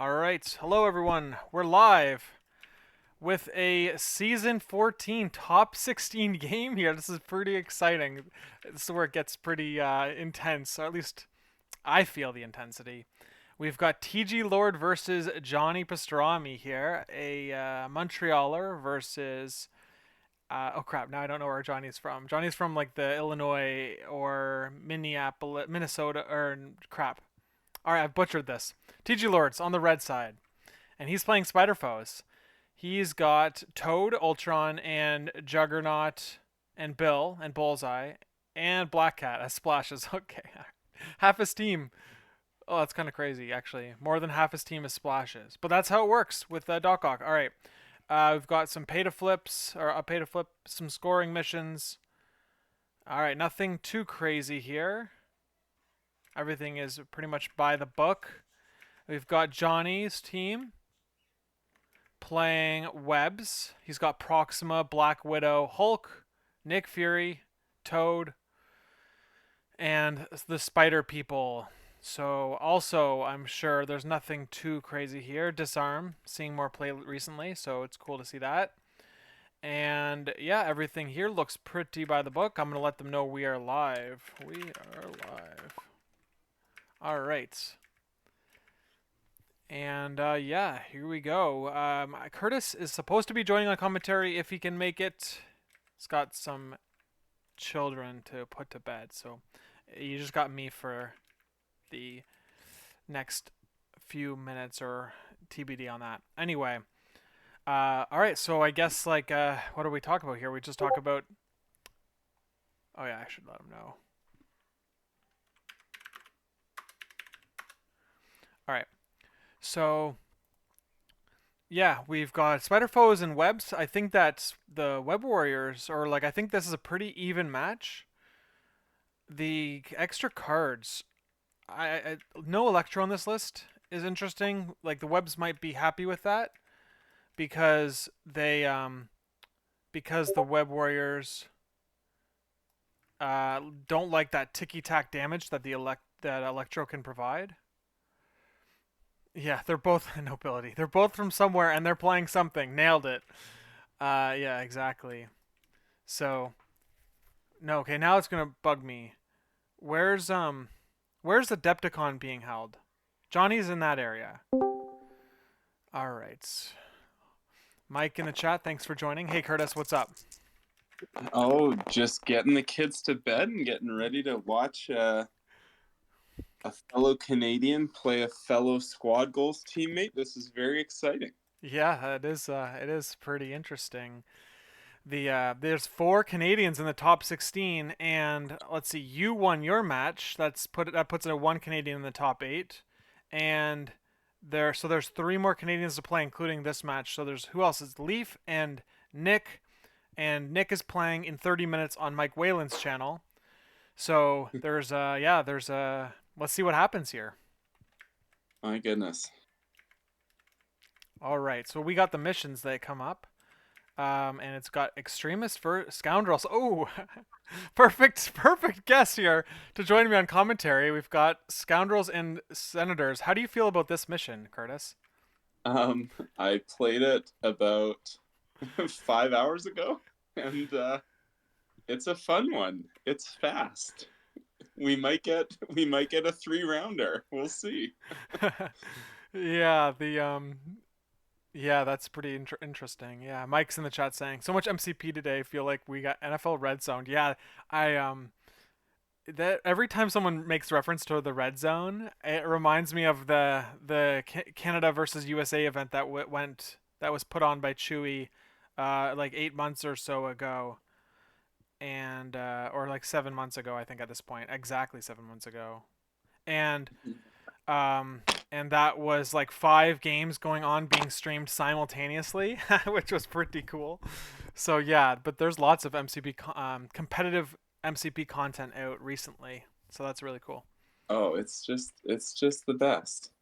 All right. Hello, everyone. We're live with a Season 14 Top 16 game here. This is pretty exciting. This is where it gets pretty intense, or at least I feel the intensity. We've got TGLord versus Johnny Pastrami here, a Montrealer versus. Oh crap! Now I don't know where Johnny's from. Johnny's from like the Illinois or Minneapolis, Minnesota, or crap. All right, I've butchered this. TGLord's on the red side and he's playing Spider Foes. He's got Toad, Ultron, and Juggernaut, and Bill, and Bullseye, and Black Cat as splashes. Okay, half his team. Oh, that's kind of crazy, actually. More than half his team is splashes, but that's how it works with Doc Ock. All right, we've got some pay to flips or a pay to flip, some scoring missions. All right, nothing too crazy here. Everything is pretty much by the book. We've got Johnny's team playing Webs. He's got Proxima, Black Widow, Hulk, Nick Fury, Toad, and the Spider People. So also, I'm sure there's nothing too crazy here. Disarm, seeing more play recently, so it's cool to see that. And yeah, everything here looks pretty by the book. I'm gonna let them know we are live. We are live. All right. And yeah, here we go. Curtis is supposed to be joining on commentary if he can make it. He's got some children to put to bed, so you just got me for the next few minutes or TBD on that. Anyway, all right. So I guess what do we talk about here? We just talk about. Oh yeah, I should let him know. All right. So yeah, we've got Spider Foes and Webs. I think that the Web Warriors, or I think this is a pretty even match. The extra cards, I no Electro on this list is interesting. Like the Webs might be happy with that because because the Web Warriors don't like that ticky tack damage that that Electro can provide. Yeah, they're both nobility. They're both from somewhere and they're playing something. Nailed it. Yeah, exactly. So no, okay, now it's gonna bug me. Where's where's the Depticon being held? Johnny's in that area. All right. Mike in the chat, thanks for joining. Hey Curtis, what's up? Oh, just getting the kids to bed and getting ready to watch a fellow Canadian play a fellow squad goals teammate. This is very exciting. Yeah, it is pretty interesting. There's four Canadians in the top 16, and let's see, you won your match. That puts it at one Canadian in the top 8, and there's three more Canadians to play, including this match. So there's who else is Leaf and Nick is playing in 30 minutes on Mike Whalen's channel. So there's let's see what happens here. My goodness. All right, so we got the missions that come up. And it's got extremists for scoundrels. Oh, perfect guess here to join me on commentary. We've got scoundrels and senators. How do you feel about this mission, Curtis? I played it about 5 hours ago, and it's a fun one. It's fast. We might get a 3 rounder. We'll see. Yeah, yeah, that's pretty interesting. Yeah, Mike's in the chat saying so much MCP today. I feel like we got NFL Red Zone. Yeah, I that every time someone makes reference to the red zone, it reminds me of the Canada versus USA event that was put on by Chewy, like 8 months or so ago, and or like 7 months ago, I think at this point, exactly 7 months ago, and um and that was like 5 games going on being streamed simultaneously, which was pretty cool. So yeah, but there's lots of competitive MCP content out recently, so that's really cool. Oh, it's just the best.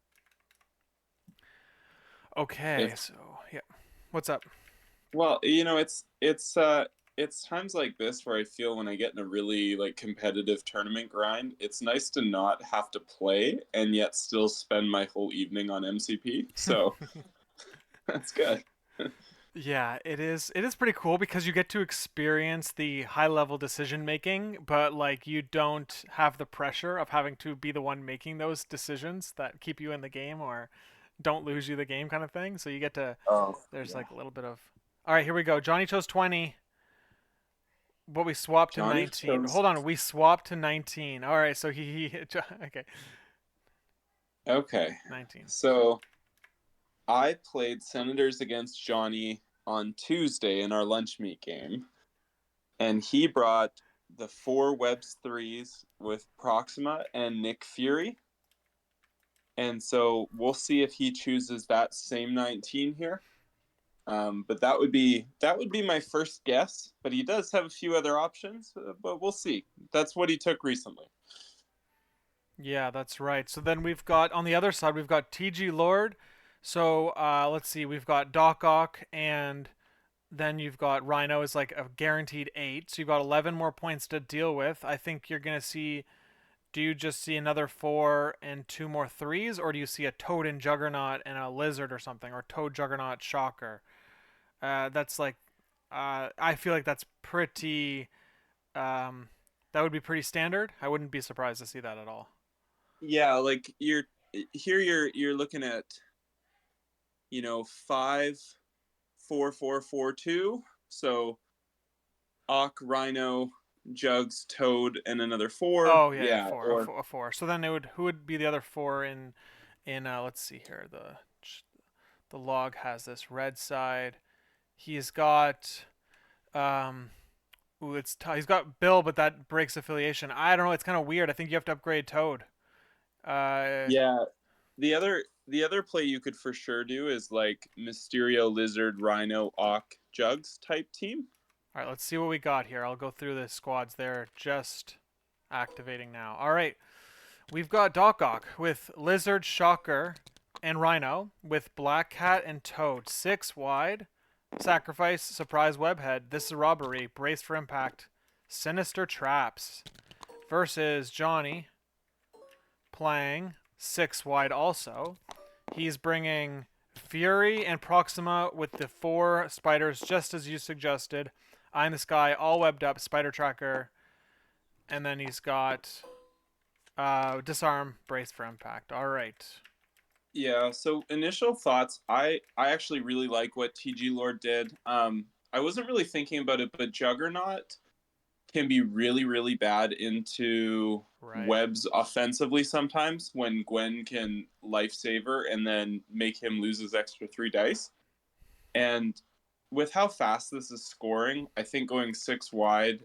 Okay, If so yeah, what's up? well, it's it's times like this where I feel when I get in a really like competitive tournament grind, it's nice to not have to play and yet still spend my whole evening on MCP. So that's good. Yeah, it is. It is pretty cool because you get to experience the high level decision making, but like you don't have the pressure of having to be the one making those decisions that keep you in the game or don't lose you the game kind of thing. So you get to Oh there's yeah. like a little bit of all right, here we go. Johnny chose 20, but we swapped to Johnny 19. chose. Hold on, we swapped to 19. All right, so he okay, Okay. 19. So I played Senators against Johnny on Tuesday in our lunch meet game, and he brought the four Webs threes with Proxima and Nick Fury. And so we'll see if he chooses that same 19 here. But that would be my first guess. But he does have a few other options, but we'll see. That's what he took recently. Yeah, that's right. So then we've got on the other side we've got TGLord. So let's see, we've got Doc Ock and then you've got Rhino is like a guaranteed 8. So you've got 11 more points to deal with. I think you're going to see do you just see another 4 and 2 more threes or do you see a Toad and Juggernaut and a Lizard or something or Toad Juggernaut Shocker? That's like I feel like that's pretty um, that would be pretty standard. I wouldn't be surprised to see that at all. Yeah, like you're looking at 5 4 4 4 2. So Ock, Rhino, Jugs, Toad, and another four. Oh yeah, yeah, Yeah, four, or a four. So then it would who would be the other four in let's see here the log has this red side. He's got um he's got Bill, but that breaks affiliation. I don't know. It's kind of weird. I think you have to upgrade Toad. Uh, yeah. The other play you could for sure do is like Mysterio, Lizard, Rhino, Ock, Jugs type team. all right, let's see what we got here. I'll go through the squads. They're just activating now. All right, we've got Doc Ock with Lizard, Shocker, and Rhino with Black Cat and Toad. 6 wide. Sacrifice, Surprise Webhead. This is Robbery. Brace for Impact. Sinister Traps. Versus Johnny playing 6 wide also. He's bringing Fury and Proxima with the 4 spiders, just as you suggested. Eye in the Sky, all webbed up, Spider Tracker. And then he's got Disarm, Brace for Impact. All right. Yeah, so initial thoughts, I actually really like what TGLord did. I wasn't really thinking about it, but Juggernaut can be really, really bad into Right. Webs offensively sometimes when Gwen can lifesaver and then make him lose his extra 3 dice. And with how fast this is scoring, I think going 6 wide,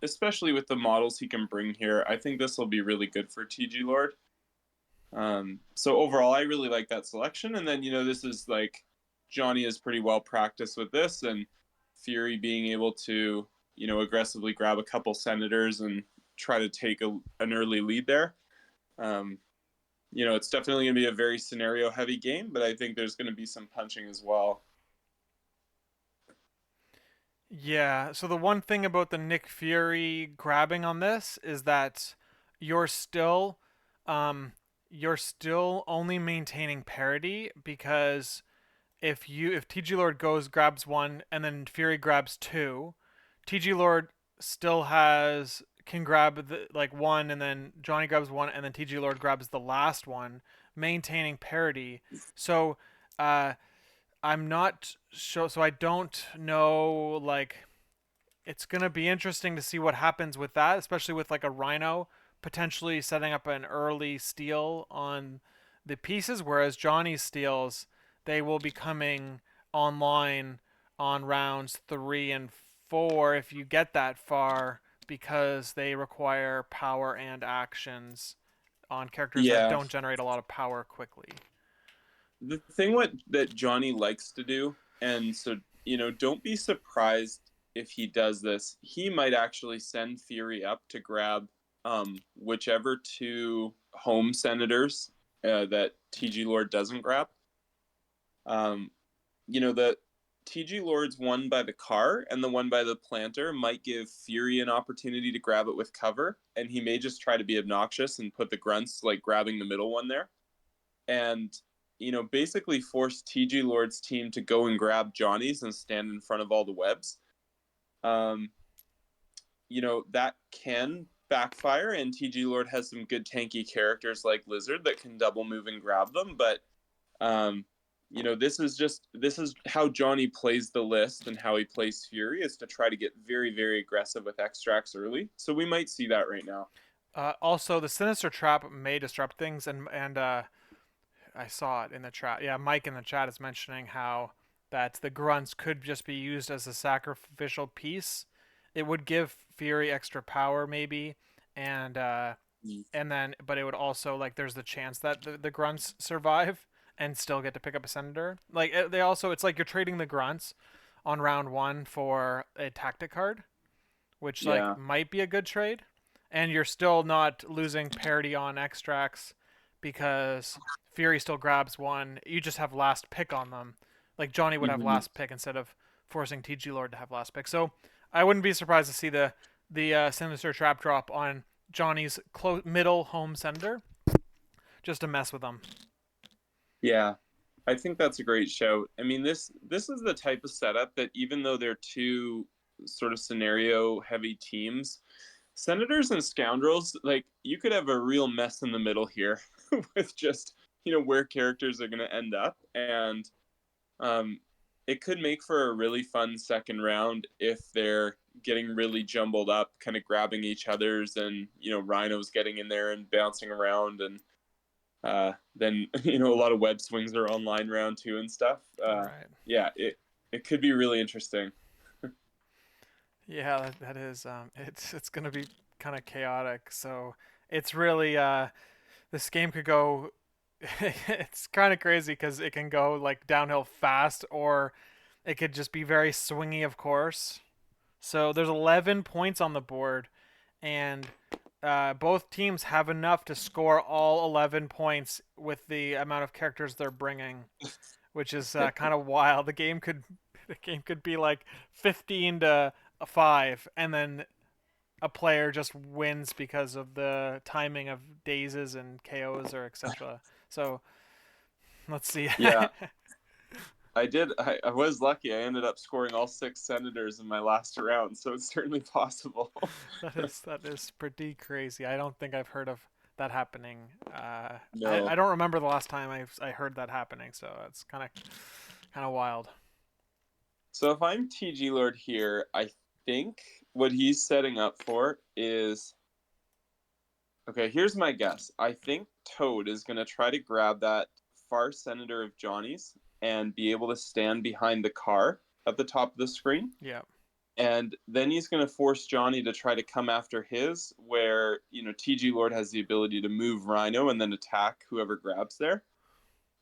especially with the models he can bring here, I think this will be really good for TGLord. So overall, I really like that selection. And then this is like Johnny is pretty well practiced with this, and Fury being able to aggressively grab a couple senators and try to take an early lead there. Um, it's definitely going to be a very scenario heavy game, but I think there's going to be some punching as well. Yeah, so the one thing about the Nick Fury grabbing on this is that you're still um you're still only maintaining parity because if TG Lord goes grabs one and then Fury grabs two, TG Lord still has can grab the like one and then Johnny grabs one and then TG Lord grabs the last one, maintaining parity. So I'm not sure. So I don't know. Like, it's gonna be interesting to see what happens with that, especially with like a Rhino potentially setting up an early steal on the pieces, whereas Johnny's steals they will be coming online on rounds 3 and 4 if you get that far because they require power and actions on characters that Yeah, don't generate a lot of power quickly. the thing what that Johnny likes to do, and so don't be surprised if he does this. He might actually send Fury up to grab whichever two home senators that TG Lord doesn't grab. Um, the TGLord's one by the car and the one by the planter might give Fury an opportunity to grab it with cover, and he may just try to be obnoxious and put the grunts like grabbing the middle one there, and basically force TGLord's team to go and grab Johnny's and stand in front of all the webs. Um, that can backfire, and TGLord has some good tanky characters like Lizard that can double move and grab them, but um, this is how Johnny plays the list and how he plays Fury is to try to get very, very aggressive with extracts early. So we might see that right now. Also, the Sinister Trap may disrupt things, and I saw it in the chat. Yeah, Mike in the chat is mentioning how that the grunts could just be used as a sacrificial piece. It would give Fury extra power, maybe, and uh, Mm. and then, but it would also like there's the chance that the grunts survive and still get to pick up a senator. Like they also, it's like you're trading the grunts on round one for a tactic card, which like Yeah. might be a good trade, and you're still not losing parity on extracts because Fury still grabs one. You just have last pick on them. Like Johnny would have Mm-hmm. last pick instead of forcing TGLord to have last pick. So I wouldn't be surprised to see the Sinister Trap drop on Johnny's middle home senator just to mess with them. Yeah. I think that's a great shout. I mean, this is the type of setup that even though they're two sort of scenario heavy teams, Senators and Scoundrels, like you could have a real mess in the middle here with just, where characters are going to end up, and um it could make for a really fun second round if they're getting really jumbled up, kind of grabbing each other's, and Rhino's getting in there and bouncing around, and then a lot of web swings are online round two and stuff. Right. Yeah, it could be really interesting. Yeah, that is. It's gonna be kind of chaotic. So it's really this game could go. It's kind of crazy because it can go like downhill fast, or it could just be very swingy, of course. So there's 11 points on the board, and both teams have enough to score all 11 points with the amount of characters they're bringing, which is kind of wild. The game could be like 15 to 5, and then a player just wins because of the timing of dazes and KOs or etc. So let's see. Yeah, I did. I was lucky. I ended up scoring all six Senators in my last round, so it's certainly possible. that is pretty crazy. I don't think I've heard of that happening. I No. don't remember the last time I heard that happening. So it's kind of wild. So if I'm TGLord here, I think what he's setting up for is okay. Here's my guess. I think Toad is going to try to grab that far Senator of Johnny's and be able to stand behind the car at the top of the screen. Yeah. And then he's going to force Johnny to try to come after his, where TGLord has the ability to move Rhino and then attack whoever grabs there.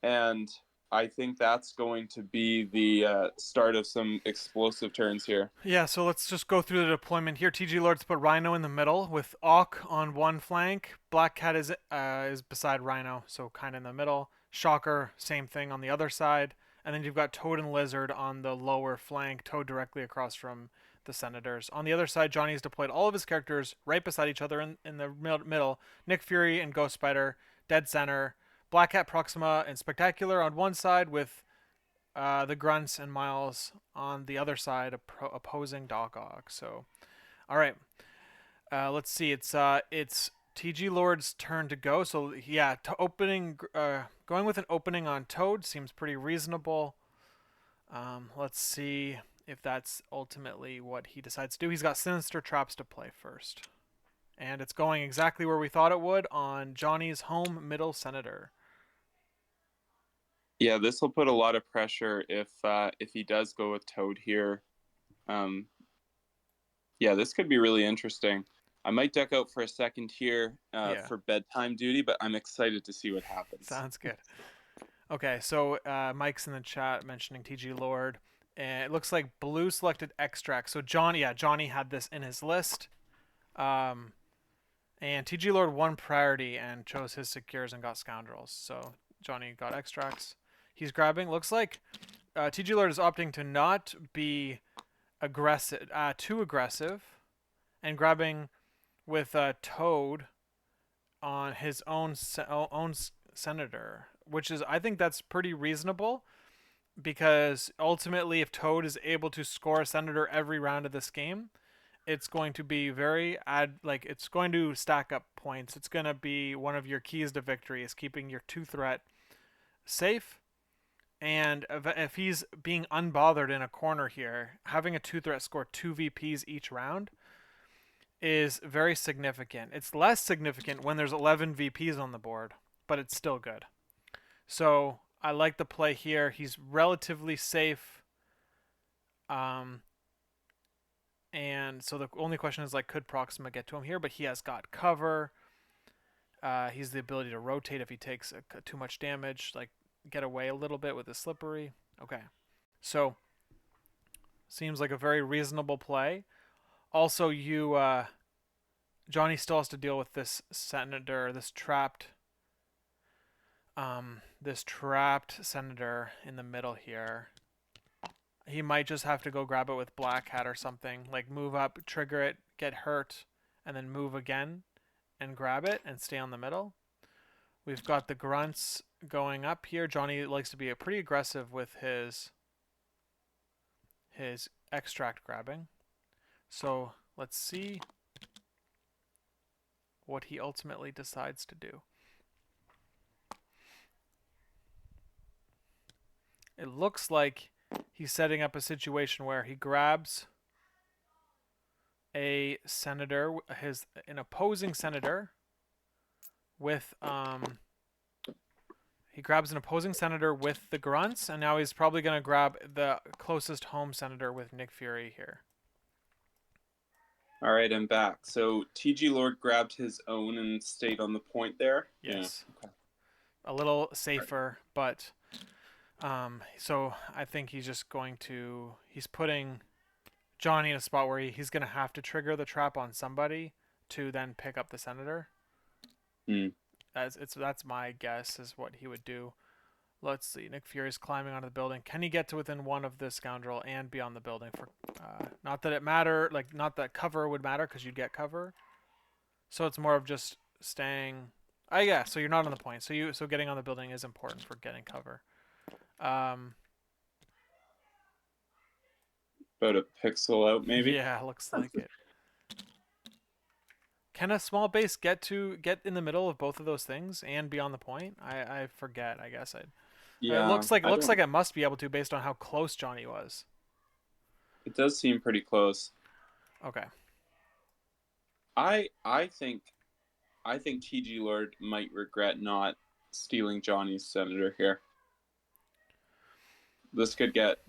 And I think that's going to be the start of some explosive turns here. Yeah, so let's just go through the deployment here. TGLord's put Rhino in the middle with Auk on one flank. Black Cat is beside Rhino, so kind of in the middle. Shocker, same thing on the other side. And then you've got Toad and Lizard on the lower flank, Toad directly across from the Senators. On the other side, Johnny's deployed all of his characters right beside each other in the middle. Nick Fury and Ghost Spider, dead center. Black Cat, Proxima, and Spectacular on one side with the Grunts and Miles on the other side, opposing Doc Ock. So, all right, let's see. It's TGLord's turn to go. So yeah, going with an opening on Toad seems pretty reasonable. Let's see if that's ultimately what he decides to do. He's got Sinister Traps to play first, and it's going exactly where we thought it would on Johnny's home middle Senator. Yeah, this will put a lot of pressure if he does go with Toad here. Um, yeah, this could be really interesting. I might duck out for a second here Yeah, for bedtime duty, but I'm excited to see what happens. sounds good. Okay, so Mike's in the chat mentioning TGLord, and it looks like Blue selected Extract. So Johnny had this in his list, um, and TGLord won priority and chose his secures and got Scoundrels. So Johnny got Extracts. He's grabbing. Looks like TGLord is opting to not be aggressive, too aggressive, and grabbing with Toad on his own senator, which is I think that's pretty reasonable because ultimately, if Toad is able to score a senator every round of this game, it's going to be it's going to stack up points. It's going to be one of your keys to victory is keeping your 2-threat safe. And if he's being unbothered in a corner here, having a 2-threat score 2 VPs each round is very significant. It's less significant when there's 11 VPs on the board, but it's still good. So I like the play here. He's relatively safe. And so the only question is like, could Proxima get to him here? But he has got cover. He's the ability to rotate if he takes too much damage, like get away a little bit with his slippery. Okay, so seems like a very reasonable play. Also, Johnny still has to deal with this senator, this trapped senator in the middle here. He might just have to go grab it with Black Hat or something, like move up, trigger it, get hurt, and then move again and grab it and stay on the middle. We've got the grunts going up here. Johnny likes to be pretty aggressive with his extract grabbing. So let's see what he ultimately decides to do. It looks like he's setting up a situation where he grabs a senator, an opposing senator with he grabs an opposing senator with the grunts, and now he's probably going to grab the closest home senator with Nick Fury here. All right, I'm back. So TGLord grabbed his own and stayed on the point there. Yes. Yeah. Okay. A little safer, but so I think he's just going to he's putting Johnny in a spot where he's going to have to trigger the trap on somebody to then pick up the senator. That's my guess is what he would do. Let's see. Nick Fury's climbing onto the building. Can he get to within one of this scoundrel and be on the building for? Not that it matter. Like not that cover would matter because you'd get cover. So it's more of just staying. Yeah. So you're not on the point. So getting on the building is important for getting cover. About a pixel out, maybe. Yeah, looks like it. Can a small base get in the middle of both of those things and be on the point? I forget. I guess it Yeah. looks like it must be able to based on how close Johnny was. It does seem pretty close. Okay. I think TGLord might regret not stealing Johnny's senator here. This could get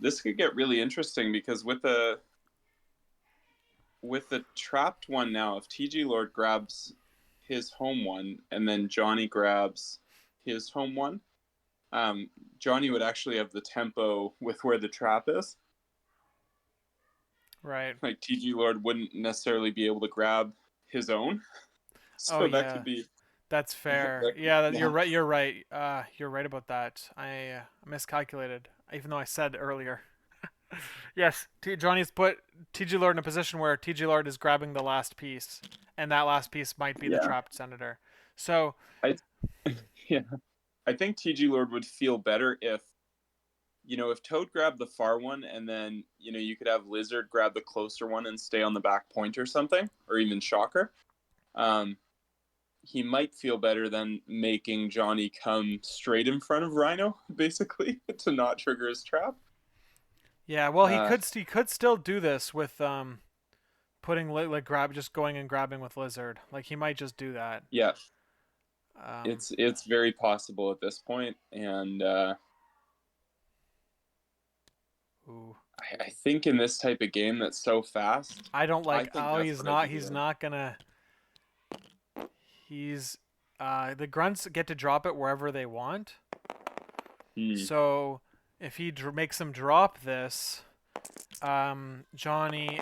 really interesting because with the trapped one now, if TGLord grabs his home one and then Johnny grabs his home one, Johnny would actually have the tempo with where the trap is. Right. Like TGLord wouldn't necessarily be able to grab his own. So that could be. That's fair. You're right. You're right. You're right about that. I miscalculated, even though I said earlier. Yes, Johnny's put TGLord in a position where TGLord is grabbing the last piece, and that last piece might be the trapped senator. So, yeah, I think TGLord would feel better if Toad grabbed the far one, and then you could have Lizard grab the closer one and stay on the back point or something, or even Shocker. He might feel better than making Johnny come straight in front of Rhino, basically, to not trigger his trap. Yeah, well, he could still do this with putting just going and grabbing with Lizard. Like he might just do that. Yeah, it's very possible at this point, and I think in this type of game that's so fast, I don't like. He's not gonna. The grunts get to drop it wherever they want. So if he makes them drop this, Johnny,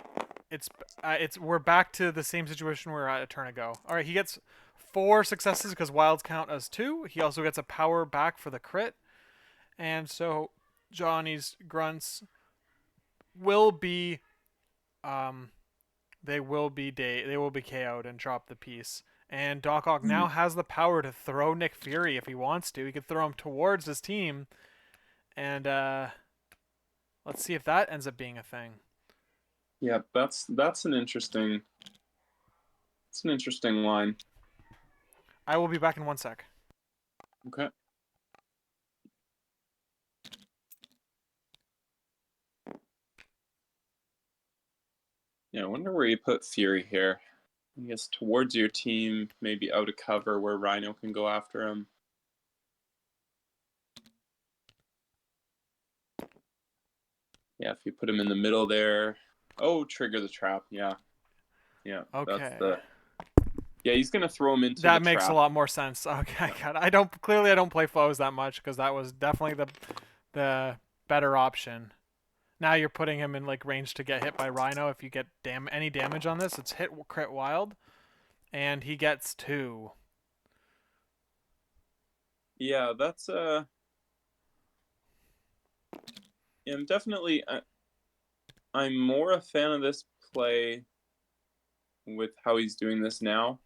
we're back to the same situation we were at a turn ago. All right, he gets 4 successes because wilds count as 2. He also gets a power back for the crit, and so Johnny's grunts will be um they will be KO'd and drop the piece. And Doc Ock now has the power to throw Nick Fury if he wants to. He could throw him towards his team, and let's see if that ends up being a thing. Yeah, that's an interesting line. I will be back in 1 sec. Okay. Yeah, I wonder where you put Fury here. I guess towards your team, maybe out of cover where Rhino can go after him. Yeah, if you put him in the middle there. Oh, trigger the trap. Yeah. Yeah, that's Okay. the. Yeah, he's gonna throw him into the That makes a trap. lot more sense. Okay, Yeah. God. I don't play flows that much because that was definitely the better option. Now you're putting him in like range to get hit by Rhino. If you get any damage on this, it's hit crit wild, and he gets 2. Yeah, that's yeah, I'm definitely I'm more a fan of this play with how he's doing this now.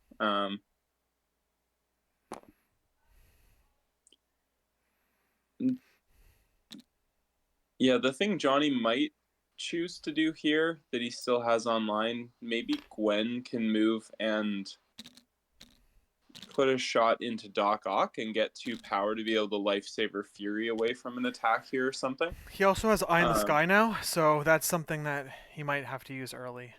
Yeah, the thing Johnny might choose to do here that he still has online, maybe Gwen can move and put a shot into Doc Ock and get 2 power to be able to lifesaver Fury away from an attack here or something. He also has Eye in the Um, Sky now, so that's something that he might have to use early.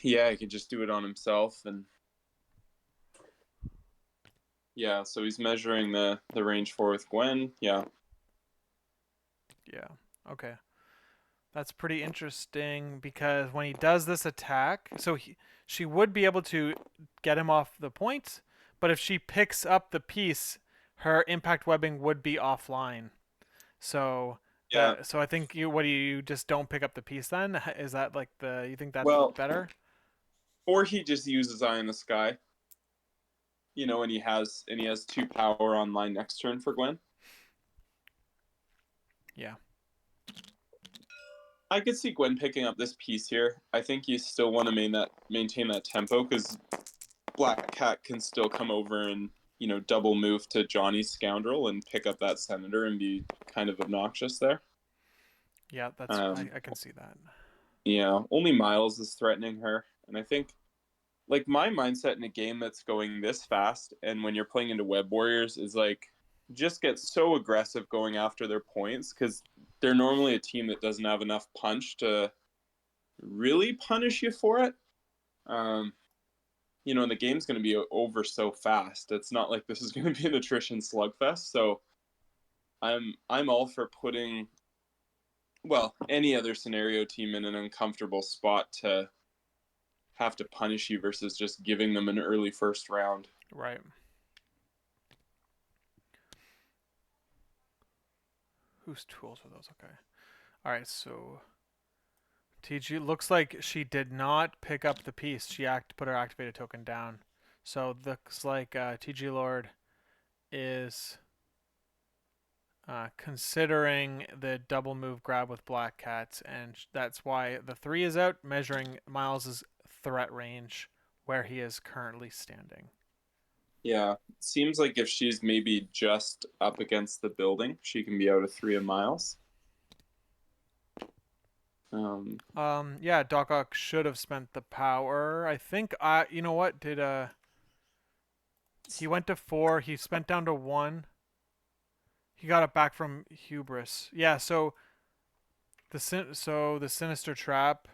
yeah, he could just do it on himself and yeah, so he's measuring the range 4 with Gwen. Yeah. Yeah. Okay. That's pretty interesting because when he does this attack, she would be able to get him off the point, but if she picks up the piece, her impact webbing would be offline. So Yeah. I think you just don't pick up the piece then? Is that like you think that's Well, better? or he just uses Eye in the Sky, and he has 2 power online next turn for Gwen. Yeah. I could see Gwen picking up this piece here. I think you still want to maintain that tempo because Black Cat can still come over and double move to Johnny's Scoundrel and pick up that Senator and be kind of obnoxious there. Yeah, Um, I can see that. yeah, only Miles is threatening her, and I think like my mindset in a game that's going this fast and when you're playing into Web Warriors is like just get so aggressive going after their points because they're normally a team that doesn't have enough punch to really punish you for it. Um, and the game's going to be over so fast. It's not like this is going to be an attrition slugfest. So I'm all for putting any other scenario team in an uncomfortable spot to have to punish you versus just giving them an early first round. Right. Whose tools are those? Okay. All right, so TG looks like she did not pick up the piece. She put her activated token down. So looks like TGLord is considering the double move grab with Black Cat, and that's why the 3 is out, measuring Miles's threat range where he is currently standing. Yeah, seems like if she's maybe just up against the building, she can be out of 3 of Miles. Yeah, Doc Ock should have spent the power. I think you know what? Did he went to 4, he spent down to 1. He got it back from Hubris. Yeah, so the sinister trap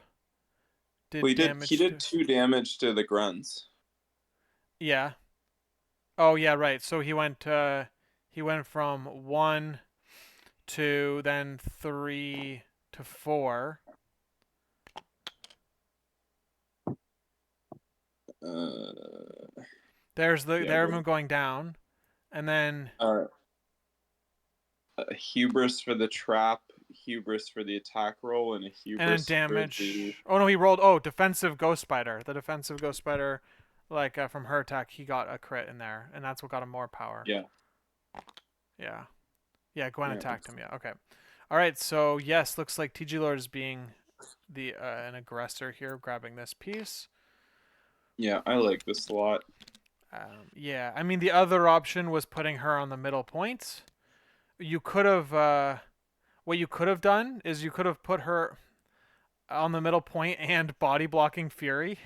Well, did he damage did to. 2 damage to the grunts. Yeah. Oh yeah, right. So he went from 1 to then 3 to 4. Uh, There's yeah, there him going down, and then uh, hubris for the trap, hubris for the attack roll, and a hubris for the damage. Oh no, he rolled. Oh, defensive ghost spider. The defensive ghost spider, like from her attack, he got a crit in there, and that's what got him more power. yeah. Yeah. Yeah, Gwen Yeah. attacked him. Yeah. Okay. All right. So yes, looks like TGLord is being the an aggressor here, grabbing this piece. Yeah, I like this a lot. Yeah. I mean, the other option was putting her on the middle point. You could have. What you could have done is you could have put her on the middle point and body blocking Fury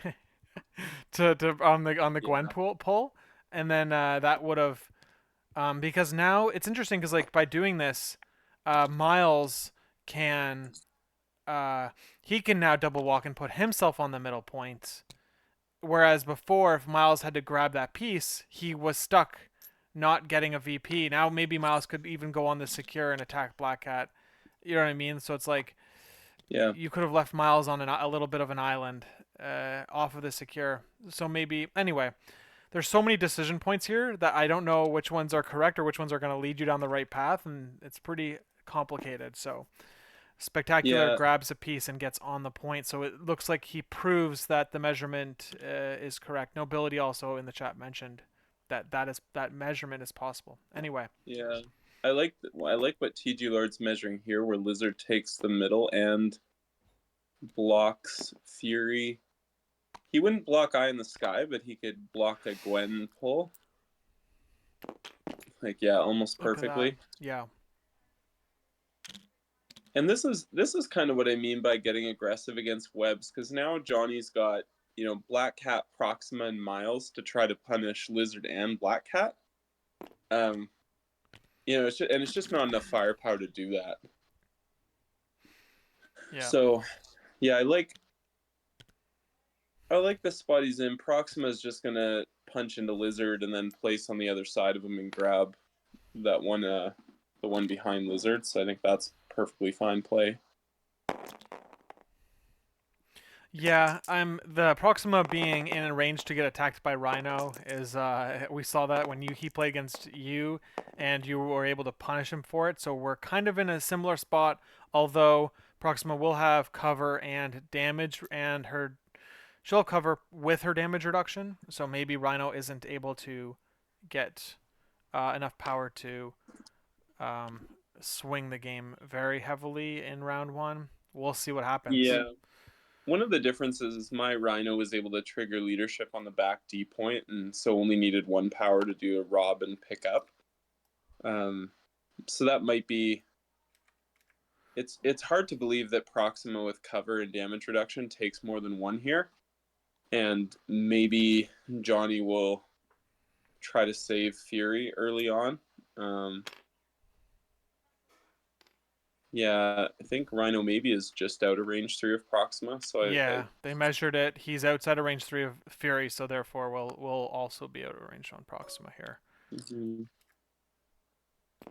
to on the Gwen Yeah. pull, and then that would have because now it's interesting because like by doing this, Miles can uh, he can now double walk and put himself on the middle point. Whereas before, if Miles had to grab that piece, he was stuck not getting a VP. Now maybe Miles could even go on the secure and attack Black Cat. You know what I mean? So it's like Yeah. you could have left Miles on a little bit of an island off of the secure. So maybe anyway, there's so many decision points here that I don't know which ones are correct or which ones are going to lead you down the right path, and it's pretty complicated. So Spectacular Yeah. grabs a piece and gets on the point, so it looks like he proves that the measurement is correct. Nobility also in the chat mentioned that measurement is possible. Anyway, Yeah. I like what TGLord's measuring here, where Lizard takes the middle and blocks Fury. He wouldn't block Eye in the Sky, but he could block a Gwen pull. Like, yeah, almost look at that. perfectly. Yeah. And this is kind of what I mean by getting aggressive against webs, because now Johnny's got, Black Cat, Proxima, and Miles to try to punish Lizard and Black Cat. Um, it's just not enough firepower to do that. Yeah. So, yeah, I like the spot he's in. Proxima is just gonna punch into Lizard and then place on the other side of him and grab that one, the one behind Lizard. So I think that's perfectly fine play. Yeah, I'm the Proxima being in range to get attacked by Rhino is we saw that when he played against you and you were able to punish him for it. So we're kind of in a similar spot, although Proxima will have cover and damage and she'll have cover with her damage reduction. So maybe Rhino isn't able to get enough power to um, swing the game very heavily in round one. We'll see what happens. Yeah. One of the differences is my Rhino was able to trigger leadership on the back D point, and so only needed one power to do a rob and pick up. So that might be. It's hard to believe that Proxima with cover and damage reduction takes more than one here, and maybe Johnny will try to save Fury early on. Um, yeah, I think Rhino maybe is just out of range 3 of Proxima, so I Yeah, they measured it. He's outside of range 3 of Fury, so therefore will also be out of range on Proxima here. Mhm.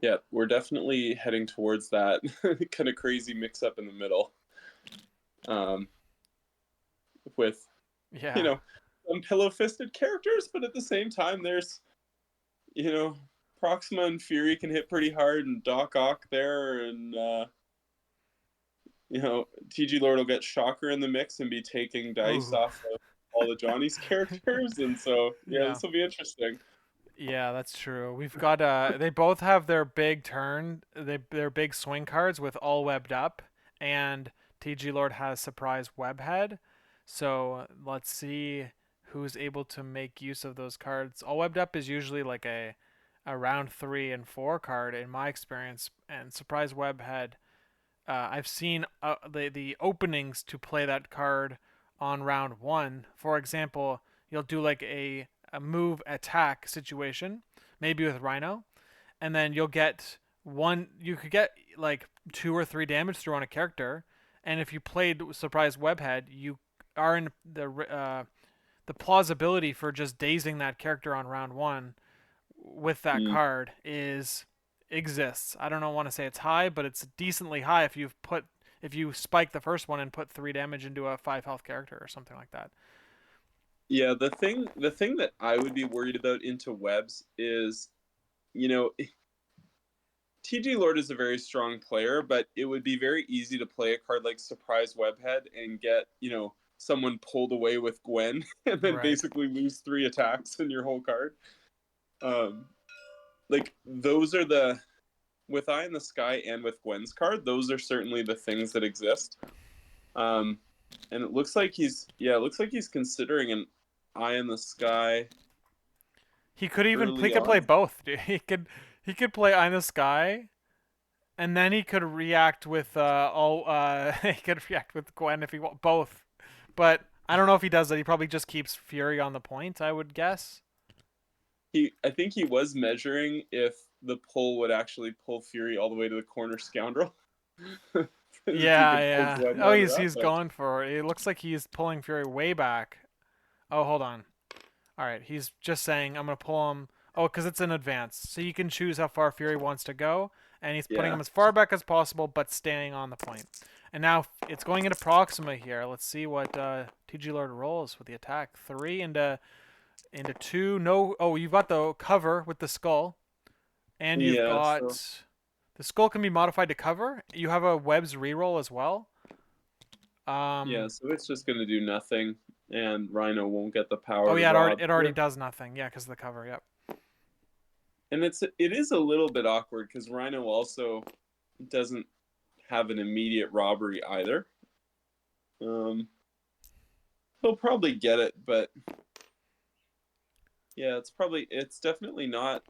Yeah, we're definitely heading towards that kind of crazy mix up in the middle. Um, with, you Yeah. know, some pillow fisted characters, but at the same time, there's, you know, Proxima and Fury can hit pretty hard, and Doc Ock there, and, TGLord will get Shocker in the mix and be taking dice Ooh. off of all of Johnny's characters, and so, yeah, Yeah. this will be interesting. Yeah, that's true. We've got they both have their big turn, their big swing cards with all webbed up, and TGLord has surprise webhead. So let's see who's able to make use of those cards. All webbed up is usually like a round 3 and 4 card in my experience, and surprise webhead. I've seen the openings to play that card on round 1. For example, you'll do like a move attack situation, maybe with Rhino, and then you'll get one. You could get like 2 or 3 damage through on a character, and if you played surprise webhead, you are in the plausibility for just dazing that character on round 1 with that Mm. card is exists. I don't know, want to say it's high, but it's decently high if you spike the first one and put 3 damage into a 5 health character or something like that. Yeah, the thing that I would be worried about into webs is, you know, TGLord is a very strong player, but it would be very easy to play a card like Surprise Webhead and get, someone pulled away with Gwen and then Right. basically lose 3 attacks in your whole card. Um, like those are with Eye in the Sky and with Gwen's card, those are certainly the things that exist. Um, and it looks like he's considering an Eye in the Sky He early could play on. both, dude. He could play Eye in the Sky, and then he could react with he could react with Gwen if he want both. But I don't know if he does that. He probably just keeps Fury on the point, I would guess. I think he was measuring if the pull would actually pull Fury all the way to the corner scoundrel. If he Yeah, could pull yeah. Gwen Oh, out of he's that, he's but going for it. It looks like he's pulling Fury way back. Oh, hold on. All right, he's just saying I'm gonna pull him. Oh, because it's in advance, so you can choose how far Fury wants to go, and he's putting yeah, him as far back as possible, but staying on the point. And now it's going into Proxima here. Let's see what TGLord rolls with the attack. 3 into 2. No. Oh, you've got the cover with the skull, and you've yeah. So got the skull can be modified to cover. You have a webs reroll as well. yeah, Um. so it's just gonna do nothing, and Rhino won't get the Oh power to yeah, rob. it already does nothing. Yeah, because of the cover. Yep. And it is a little bit awkward because Rhino also doesn't have an immediate robbery either. Um, he'll probably get it, but yeah, it's definitely not.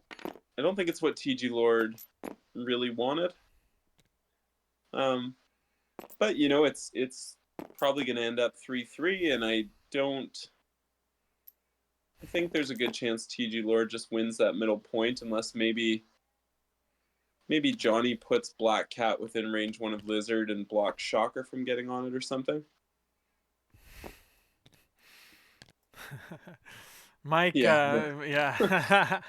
I don't think it's what TGLord really wanted. Um, but it's probably going to end up 3-3, and I don't. I think there's a good chance TGLord just wins that middle point, unless maybe Johnny puts Black Cat within range one of Lizard and blocks Shocker from getting on it or something. Mike, Yeah, yeah.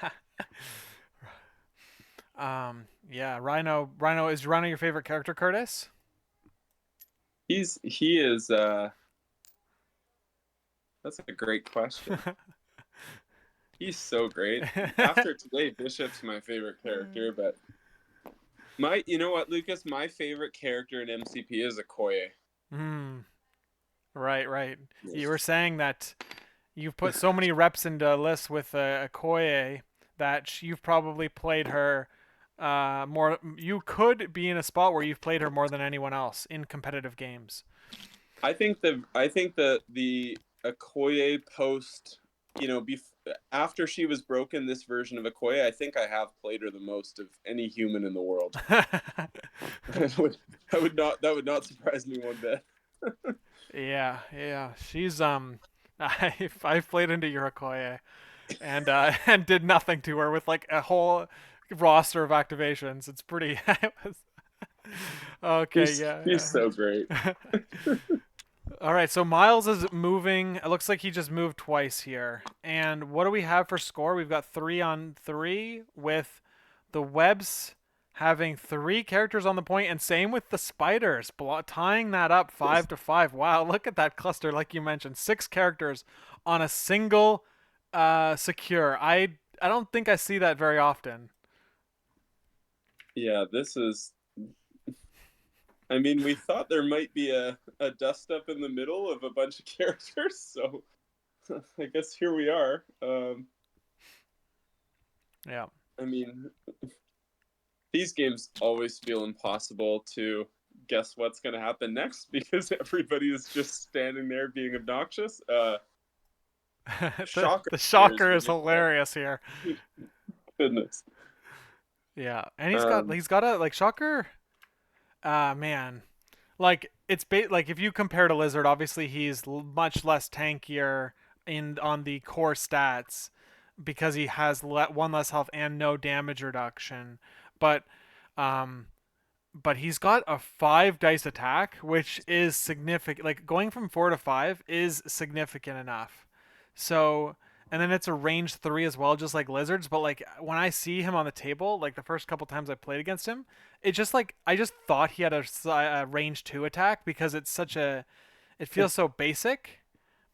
Yeah, Rhino, is Rhino your favorite character, Curtis? he is. That's a great question. He's so great. After today, Bishop's my favorite character, but you know what, Lucas? My favorite character in MCP is Okoye. Hmm. Right, right. You were Yes. saying that you've put so many reps into lists with Okoye that you've probably played her more. You could be in a spot where you've played her more than anyone else in competitive games. I think the Okoye post, after she was broken, this version of Okoye, I think I have played her the most of any human in the world. That would not surprise me one bit. Yeah, yeah. She's I've played into Urukoye and and did nothing to her with like a whole roster of activations. It's pretty. Okay, He's yeah, so great. yeah. All right, so Miles is moving. It looks like he just moved twice here. And what do we have for score? We've got 3-on-3 with the webs having 3 characters on the point, and same with the spiders, tying that up 5-5. Wow, look at that cluster, like you mentioned, 6 characters on a single secure. I don't think I see that very often. Yeah, this is. I mean, we thought there might be a dust up in the middle of a bunch of characters, so I guess here we are. Yeah. I mean, these games always feel impossible to guess what's going to happen next because everybody is just standing there being obnoxious. the Shocker the here is shocker is ridiculous. hilarious here. Goodness. Yeah, and Um, he's got a like shocker. Man, like like if you compare to Lizard, obviously he's much less tankier in on the core stats because he has one less health and no damage reduction. But um, but he's got a 5 dice attack, which is significant. Like going from 4 to 5 is significant enough. So, and then it's a range 3 as well, just like Lizards. But like when I see him on the table, like the first couple times I played against him, it just like I just thought he had a range 2 attack because it's such a, it feels so basic.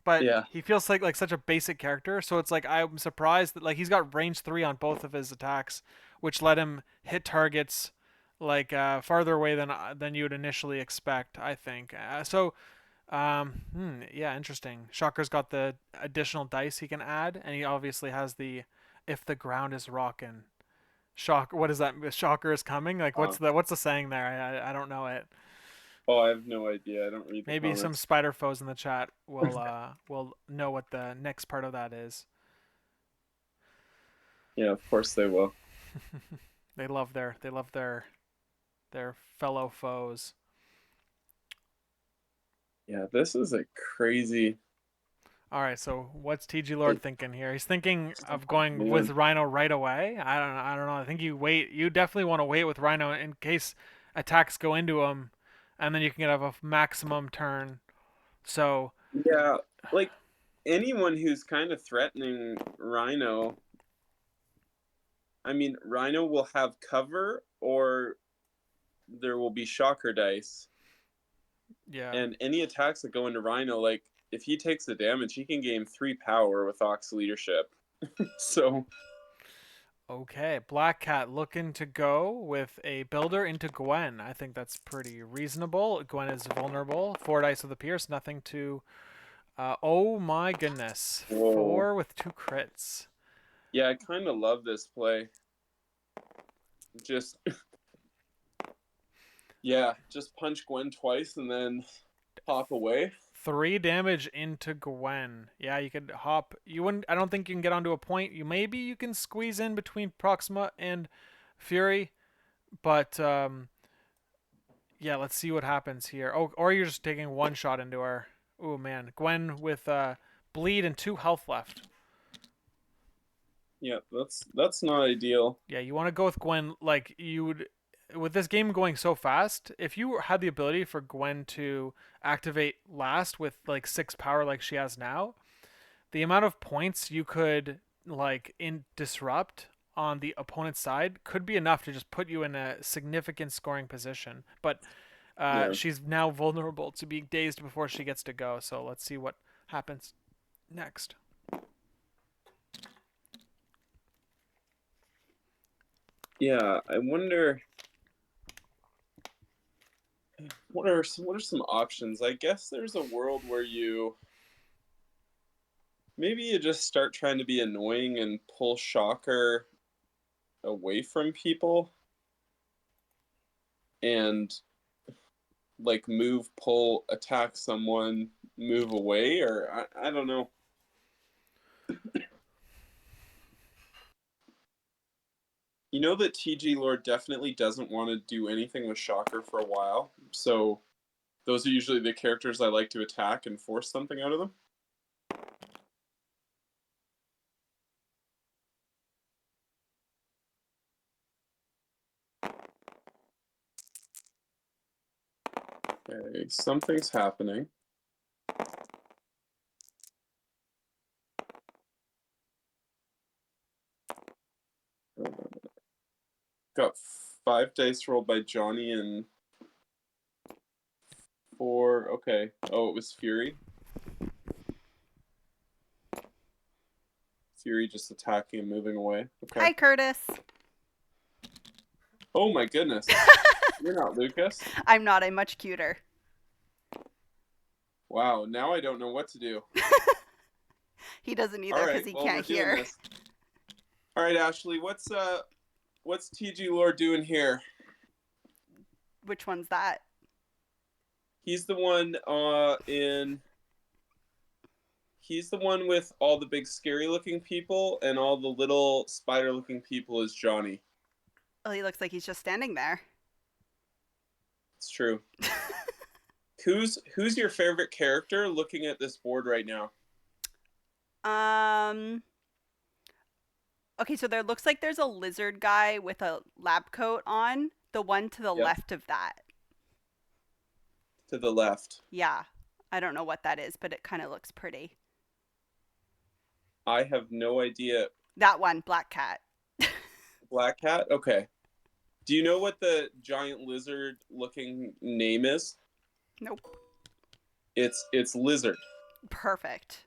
But yeah. he feels like such a basic character, so it's like I'm surprised that like he's got range 3 on both of his attacks, which let him hit targets like farther away than you would initially expect. I think yeah, interesting. Shocker's got the additional dice he can add, and he obviously has the if the ground is rockin'. Shock. What is that? Shocker is coming. Like, Uh, what's the saying there? I don't know it. oh, I have no idea. I don't read the Maybe some comics. spider foes in the chat will know what the next part of that is. Yeah, of course they will. They love their fellow foes. Yeah, this is a crazy. All right, so what's TGLord It, thinking here? He's thinking of oh, going with man. Rhino right away. I don't know. I think you wait. You definitely want to wait with Rhino in case attacks go into him, and then you can have a maximum turn. So Yeah, like anyone who's kind of threatening Rhino, I mean, Rhino will have cover or there will be shocker dice. yeah. And any attacks that go into Rhino, like if he takes the damage, he can gain 3 power with Ox leadership. So Okay, Black Cat looking to go with a builder into Gwen. I think that's pretty reasonable. Gwen is vulnerable. 4 dice with the pierce, nothing to. Oh my goodness, whoa. 4 with 2 crits. Yeah, I kind of love this play. Just yeah, just punch Gwen twice and then hop away. 3 damage into Gwen. Yeah, you could hop. You wouldn't. I don't think you can get onto a point. You can squeeze in between Proxima and Fury, but yeah. Let's see what happens here. Oh, or you're just taking one shot into her. Oh man, Gwen with bleed and 2 health left. Yeah, that's not ideal. Yeah, you want to go with Gwen like you would. With this game going so fast, if you had the ability for Gwen to activate last with like 6 power like she has now, the amount of points you could like in disrupt on the opponent's side could be enough to just put you in a significant scoring position. But Yeah. she's now vulnerable to being dazed before she gets to go. So let's see what happens next. Yeah, I wonder what are some options? I guess there's a world where maybe you just start trying to be annoying and pull Shocker away from people and like move, pull, attack someone, move away, or I don't know. You know that TGLord definitely doesn't want to do anything with Shocker for a while, so those are usually the characters I like to attack and force something out of them. Okay, something's happening. Got 5 dice rolled by Johnny and 4. Okay. Oh, it was Fury. Fury just attacking and moving away. Okay. Hi, Curtis. Oh my goodness. You're not Lucas. I'm not. I'm much cuter. Wow. Now I don't know what to do. He doesn't All either because right. he Well, we're can't doing hear. this. All right, Ashley. What's TGLord doing here? Which one's that? He's the one in. He's the one with all the big scary looking people, and all the little spider looking people is Johnny. Well, he looks like he's just standing there. It's true. Who's your favorite character looking at this board right now? um. Okay, so there looks like there's a lizard guy with a lab coat on. The one to the Yep. left of that. To the left. Yeah. I don't know what that is, but it kind of looks pretty. I have no idea. That one, Black Cat. Black Cat? Okay. Do you know what the giant lizard looking name is? Nope. It's Lizard. Perfect.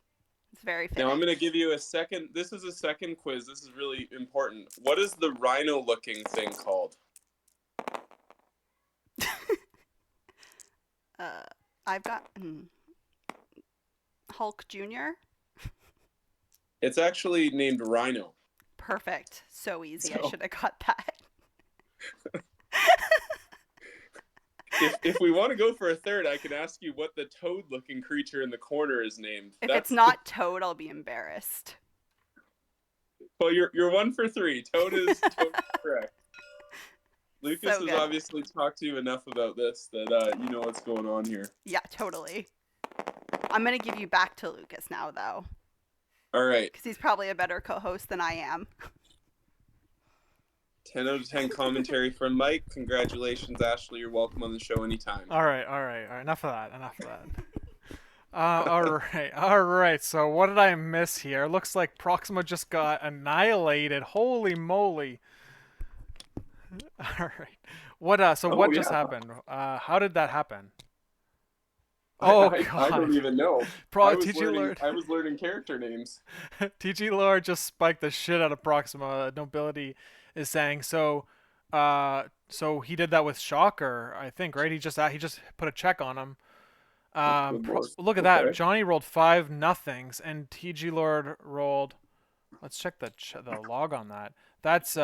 It's very fitting. Now I'm going to give you a second. This is a second quiz. This is really important. What is the rhino looking thing called? I've got Hulk Jr. It's actually named Rhino. Perfect. So easy. I So should have got that. if we want to go for a third, I can ask you what the toad-looking creature in the corner is named. If it's That's not Toad, I'll be embarrassed. well, you're 1 for 3. Toad is correct. Lucas So has good. obviously talked to you enough about this that you know what's going on here. Yeah, totally. I'm going to give you back to Lucas now, though, All right, because he's probably a better co host than I am. 10 out of 10 commentary from Mike. Congratulations, Ashley. You're welcome on the show anytime. All right. Enough of that. All right. So what did I miss here? Looks like Proxima just got annihilated. Holy moly! All right. What just Yeah. happened? How did that happen? I, Oh I, I don't God! even know. TGLord. I was learning character names. TGLord just spiked the shit out of Proxima. Nobility is saying so. So he did that with Shocker, I think, right? He just put a check on him. Oh, good lord. Look at that. Okay. Johnny rolled 5 nothings, and TGLord rolled. Let's check the log on that. That's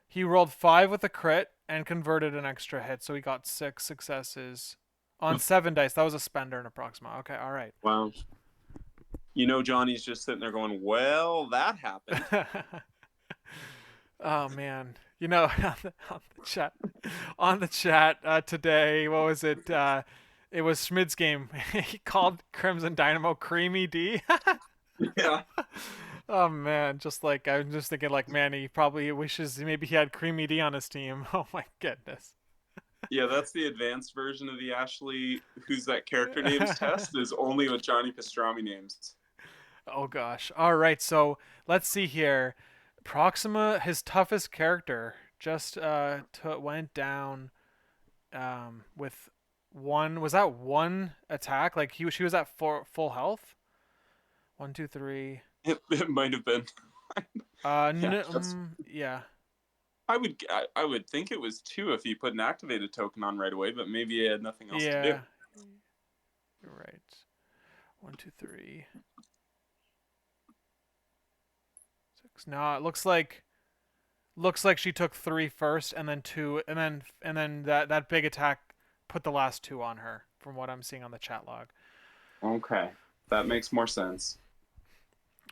he rolled 5 with a crit and converted an extra hit, so he got 6 successes on 7 dice. That was a spender and a Proxima. Okay, all right. Wow. You know, Johnny's just sitting there going, "Well, that happened." Oh man, you know, on the chat today, what was it? It was Schmid's game. He called Crimson Dynamo Creamy D. Yeah. Oh man, just like I'm just thinking, like, man, he probably wishes maybe he had Creamy D on his team. Oh my goodness. Yeah, that's the advanced version of the Ashley Who's That Character Names test, is only with Johnny Pastrami names. Oh gosh. All right, so let's see here. Proxima, his toughest character, just went down with one. Was that one attack? Like she was at full health. 1, 2, 3. It might have been. Yeah, Yeah. I would think it was 2 if he put an activated token on right away, but maybe he had nothing else to do. Yeah. You're right. 1, 2, 3. 6. No, it looks like she took 3 first, and then 2, and then that big attack put the last 2 on her, from what I'm seeing on the chat log. Okay, that makes more sense.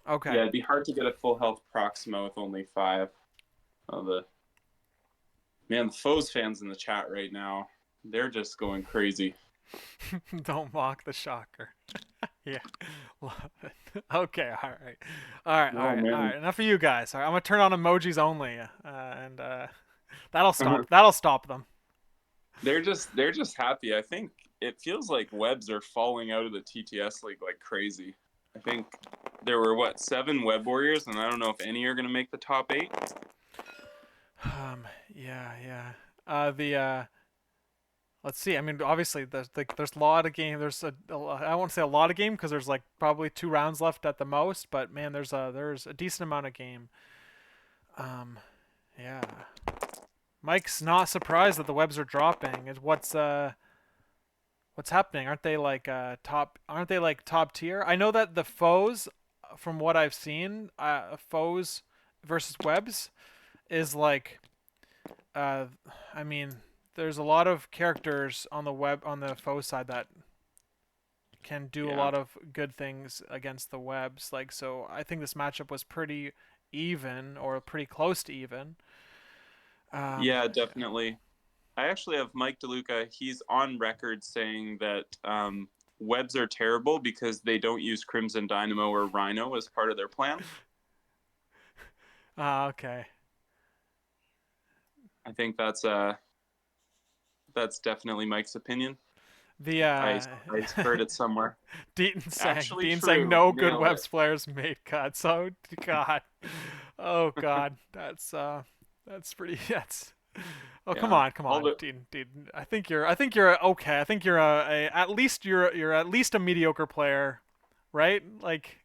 Okay. Yeah, it'd be hard to get a full health Proxima with only 5. Oh, the foes fans in the chat right now, they're just going crazy. Don't mock the shocker. Yeah, love it. Okay, all right. Enough of you guys. All right, I'm gonna turn on emojis only, and that'll stop them. They're just happy. I think it feels like webs are falling out of the TTS league like crazy. I think there were 7 web warriors, and I don't know if any are going to make the top 8. Yeah. Let's see. I mean, obviously, there's a lot of game. I won't say a lot of game because there's like probably 2 rounds left at the most. But man, there's a decent amount of game. Yeah. Mike's not surprised that the webs are dropping. What's happening? Aren't they like top? Aren't they like top tier? I know that the foes, from what I've seen, foes versus webs is like, I mean, there's a lot of characters on the foe side that can do a lot of good things against the webs. Like, so I think this matchup was pretty even, or pretty close to even. Yeah, definitely. I actually have Mike DeLuca. He's on record saying that webs are terrible because they don't use Crimson Dynamo or Rhino as part of their plan. Okay. I think that's definitely Mike's opinion. The I heard it somewhere. Deaton Actually saying true. no good Nailed webs it. players made cuts. Oh God. Oh God. That's pretty. That's. Oh, Yeah. come on, All the Dean. I think you're okay. I think you're at least you're at least a mediocre player, right? Like,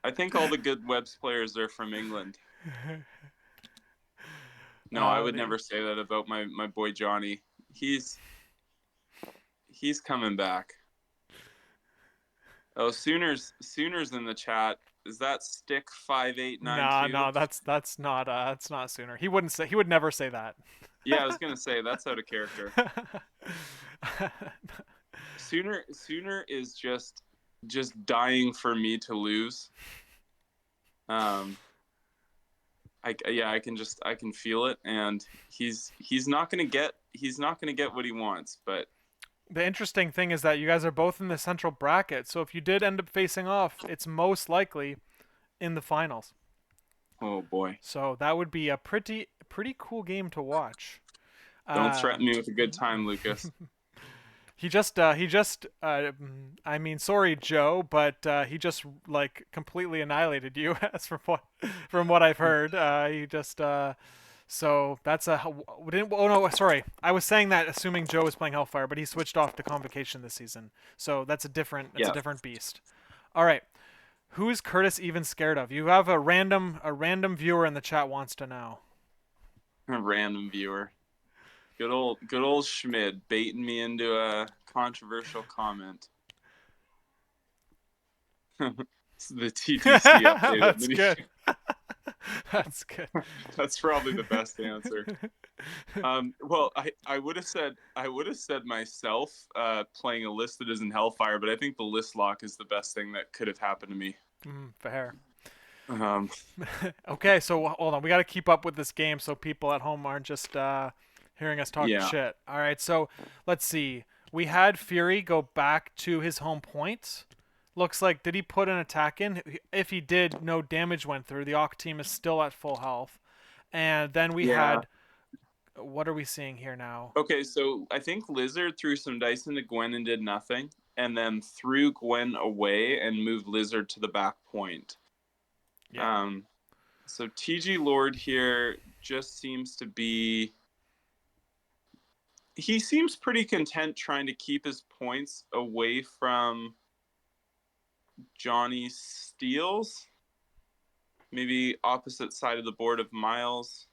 I think all the good webs players are from England. No, I would never say that about my boy Johnny. He's coming back. Oh, Sooners in the chat. Is that stick Nah, 5892? no, that's not Sooner. He would never say that. Yeah, I was gonna say that's out of character. Sooner is just dying for me to lose. I can feel it, and he's not gonna get what he wants. But The interesting thing is that you guys are both in the central bracket, so if you did end up facing off, it's most likely in the finals. oh boy, So that would be a pretty cool game to watch. don't Uh, threaten me with a good time, Lucas. I mean, sorry, Joe, but he just like completely annihilated you. As from what I've heard, he just so that's a didn't. Oh no, sorry, I was saying that assuming Joe was playing Hellfire, but he switched off to Convocation this season, so that's a Yeah, different beast. All right, who's Curtis even scared of? You have a random viewer in the chat wants to know. a random viewer. Good old Schmid baiting me into a controversial comment. It's the TTC That's update. good. That's good. That's probably the best answer. Well, I would have said myself playing a list that isn't Hellfire, but I think the list lock is the best thing that could have happened to me. Fair. Um, Okay, so hold on. We got to keep up with this game so people at home aren't just hearing us talk yeah, shit. All right, so let's see. We had Fury go back to his home point. Looks like, did he put an attack in? If he did, no damage went through. The Oct team is still at full health. And then we yeah. had, what are we seeing here now? Okay, so I think Lizard threw some dice into Gwen and did nothing, and then threw Gwen away and moved Lizard to the back point. Yeah. So TGLord here just seems to be. He seems pretty content trying to keep his points away from Johnny Steals. Maybe opposite side of the board of Miles.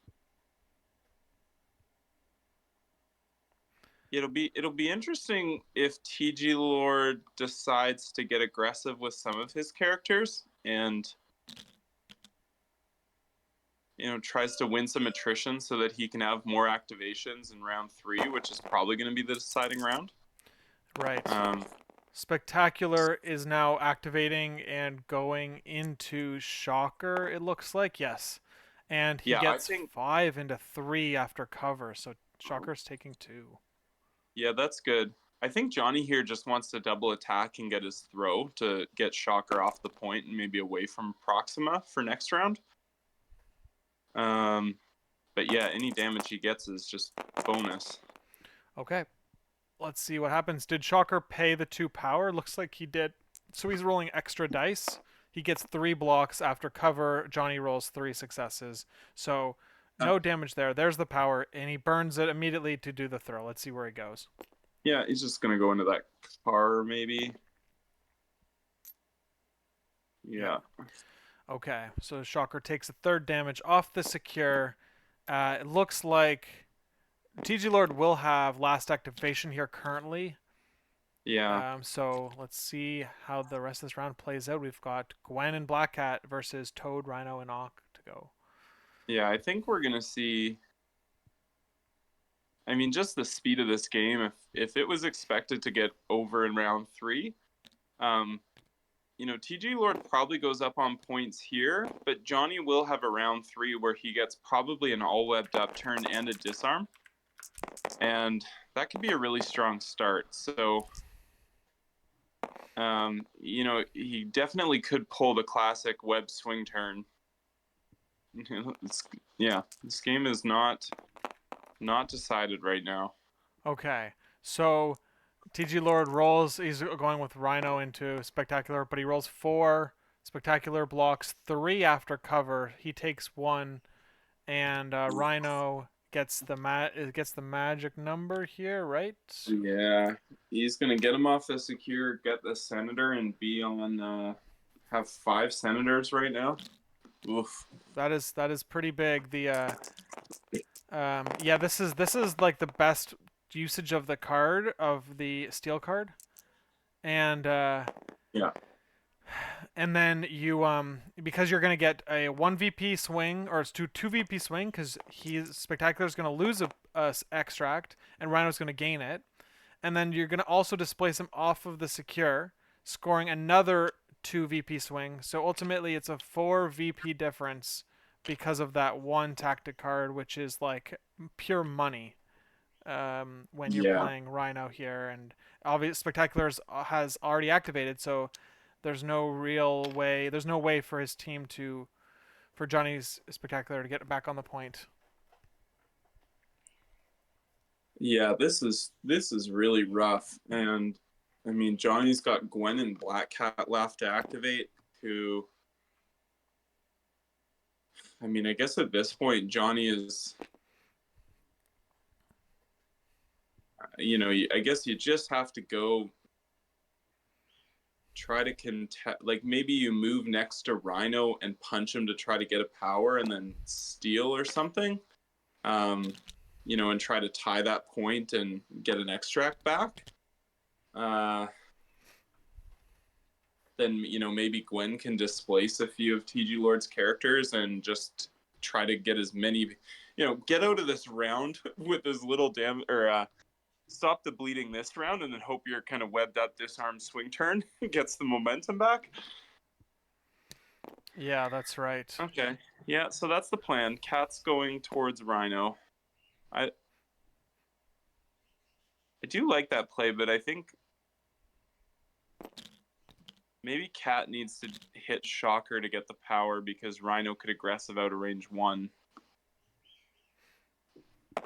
It'll be interesting if TGLord decides to get aggressive with some of his characters and tries to win some attrition so that he can have more activations in round 3, which is probably going to be the deciding round. Right. Um, Spectacular is now activating and going into Shocker, it looks like. Yes. And he yeah, I gets think 5 into 3 after cover, so Shocker's taking 2. yeah, that's good. I think Johnny here just wants to double attack and get his throw to get Shocker off the point and maybe away from Proxima for next round. But yeah, any damage he gets is just bonus. Okay. Let's see what happens. Did Shocker pay the 2 power? Looks like he did. So he's rolling extra dice. He gets 3 blocks after cover. Johnny rolls 3 successes. So no damage there. There's the power, and he burns it immediately to do the throw. Let's see where he goes. Yeah, he's just gonna go into that car maybe. Yeah. Okay, so Shocker takes a 3rd damage off the secure. It looks like TGLord will have last activation here currently. Yeah. So let's see how the rest of this round plays out. We've got Gwen and Black Cat versus Toad, Rhino, and Ock to go. Yeah, I think we're gonna see. I mean, just the speed of this game. If it was expected to get over in round 3, TGLord probably goes up on points here, but Johnny will have a round 3 where he gets probably an all webbed up turn and a disarm, and that could be a really strong start. So, he definitely could pull the classic web swing turn. This game is not decided right now. Okay, so TGLord rolls. He's going with Rhino into Spectacular, but he rolls 4. Spectacular blocks 3 after cover. He takes 1, and Rhino gets the magic number here, right? Yeah, he's gonna get him off the secure, get the senator, and be on. Have 5 senators right now. Oof. That is pretty big. Yeah, this is like the best usage of the card, of the steel card, and Yeah. and then you because you're gonna get a 1 VP swing, or it's two VP swing, because Spectacular is gonna lose a extract and Rhino's gonna gain it, and then you're gonna also displace him off of the secure, scoring another 2 VP swing. So ultimately, it's a 4 VP difference because of that one tactic card, which is like pure money. When you're Yeah. playing Rhino here, and obviously Spectacular has already activated, so there's no real way. There's no way for his team for Johnny's Spectacular to get back on the point. Yeah, this is really rough. And I mean, Johnny's got Gwen and Black Cat left to activate, who, I mean, I guess at this point Johnny is, I guess you just have to go try to contest, like maybe you move next to Rhino and punch him to try to get a power and then steal or something. And try to tie that point and get an extract back. Then maybe Gwen can displace a few of TGLord's characters and just try to get as many, get out of this round with as little damage, or stop the bleeding this round, and then hope your kind of webbed up disarm swing turn gets the momentum back. Yeah, that's right. Okay. Yeah, so that's the plan. Cat's going towards Rhino. I do like that play, but I think maybe Cat needs to hit Shocker to get the power, because Rhino could aggressive out of range 1.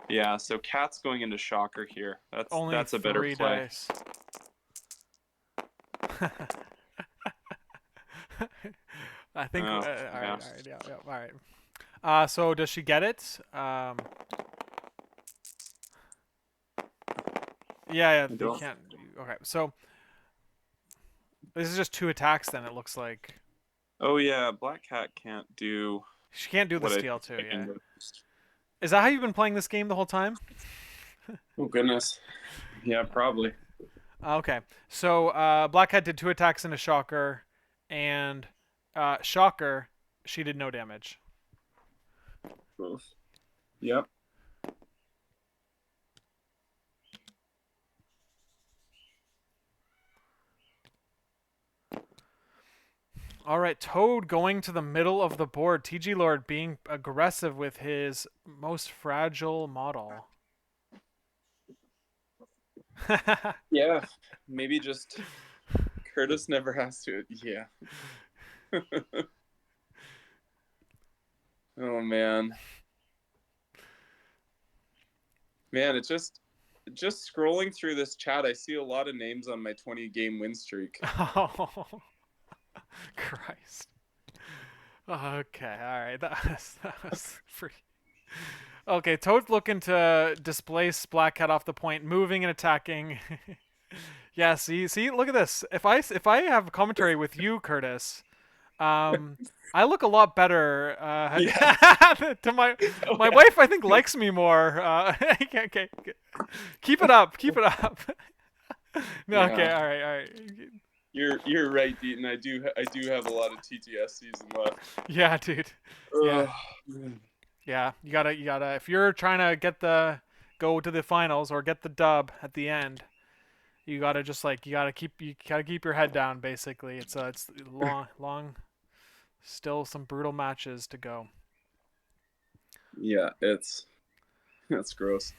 Yeah, so Cat's going into Shocker here. That's a better 3 play. dice. I think. All right, yeah, all right. So does she get it? Yeah, you can't. Okay, so this is just 2 attacks. Then it looks like Oh yeah, Black Cat can't do. she can't do the what I steal too. Yeah. think. Is that how you've been playing this game the whole time? Oh goodness. Yeah, probably. Okay, so Black Cat did 2 attacks into Shocker, and Shocker, she did no damage. Yep. All right, Toad going to the middle of the board. TGLord being aggressive with his most fragile model. Yeah, maybe just Curtis never has to. Yeah. Oh man. Man, it's just scrolling through this chat, I see a lot of names on my 20-game win streak. Oh, Christ. Okay, all right. That was pretty. Okay, Toad's looking to displace Black Cat off the point, moving and attacking. Yeah, see, look at this. If I have commentary with you, Curtis, I look a lot better. To my wife, I think likes me more. Okay, keep it up, keep it up. No, Yeah. okay, all right. You're right, Deaton. I do have a lot of TTS season left. Yeah, dude. Yeah. Yeah, you gotta. If you're trying to go to the finals or get the dub at the end, you gotta keep your head down. Basically, it's long, still some brutal matches to go. Yeah, that's gross.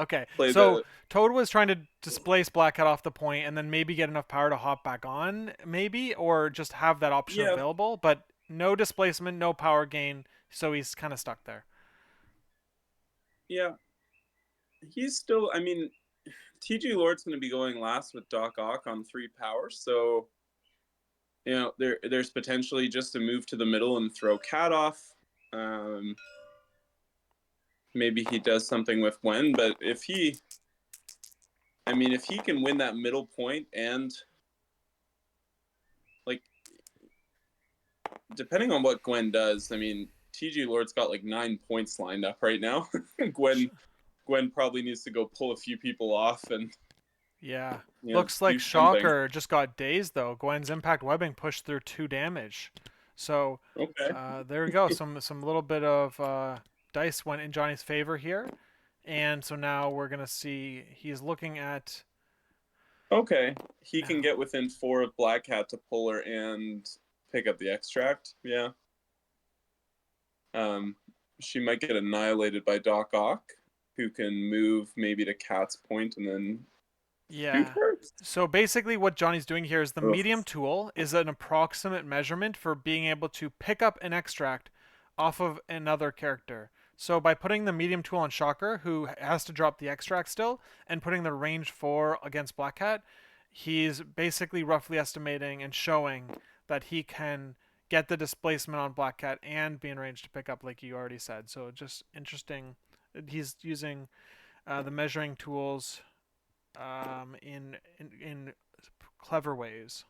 Okay, so Toad was trying to displace Black Cat off the point, and then maybe get enough power to hop back on, maybe, or just have that option available. But no displacement, no power gain, so he's kind of stuck there. Yeah, he's still. I mean, TGLord's going to be going last with Doc Ock on 3 power, so there's potentially just a move to the middle and throw Cat off. Maybe he does something with Gwen, but if he can win that middle point, and like, depending on what Gwen does, I mean, TGLord's got like 9 points lined up right now. Gwen probably needs to go pull a few people off and Yeah. Yeah, Looks like do something. Shocker just got dazed though. Gwen's impact webbing pushed through 2 damage. So Okay. there we go. Some little bit of dice went in Johnny's favor here, and so now we're gonna see he's looking at Okay. He can now. get within 4 of Black Hat to pull her and pick up the extract. Yeah. Um, she might get annihilated by Doc Ock, who can move maybe to Cat's point and then shoot Yeah. her. So basically, what Johnny's doing here is the Ugh. medium tool is an approximate measurement for being able to pick up an extract off of another character. So by putting the medium tool on Shocker, who has to drop the extract still, and putting the range 4 against Black Cat, he's basically roughly estimating and showing that he can get the displacement on Black Cat and be in range to pick up, like you already said. So just interesting. He's using the measuring tools in clever ways.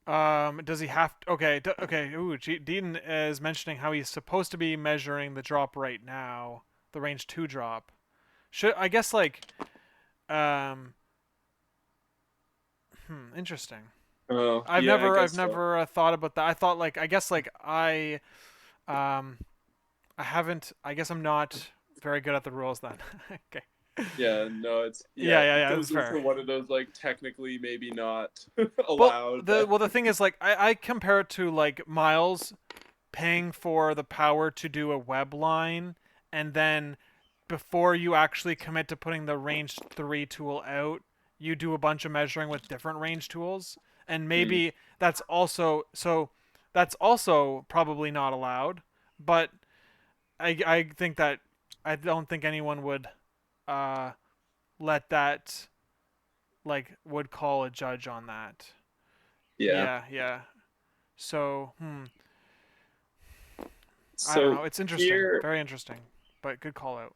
Does he have to, okay, okay, ooh, Deaton is mentioning how he's supposed to be measuring the drop right now, the range 2 drop. Should I guess like um interesting. Oh, I've yeah, I never I've guess so. never thought about that. I thought like I guess like um I haven't I guess I'm not very good at the rules then. Okay. Yeah, no, it's Yeah, yeah, yeah, it yeah, that's goes fair. into one of those like technically maybe not Well, allowed, the but well the thing is like I compare it to like Miles paying for the power to do a web line, and then before you actually commit to putting the range 3 tool out, you do a bunch of measuring with different range tools, and hmm, maybe that's also probably not allowed, but I think that I don't think anyone would uh let that like would call a judge on that. yeah. Yeah, yeah. So, I don't know. So It's interesting. here, Very interesting. But good call out.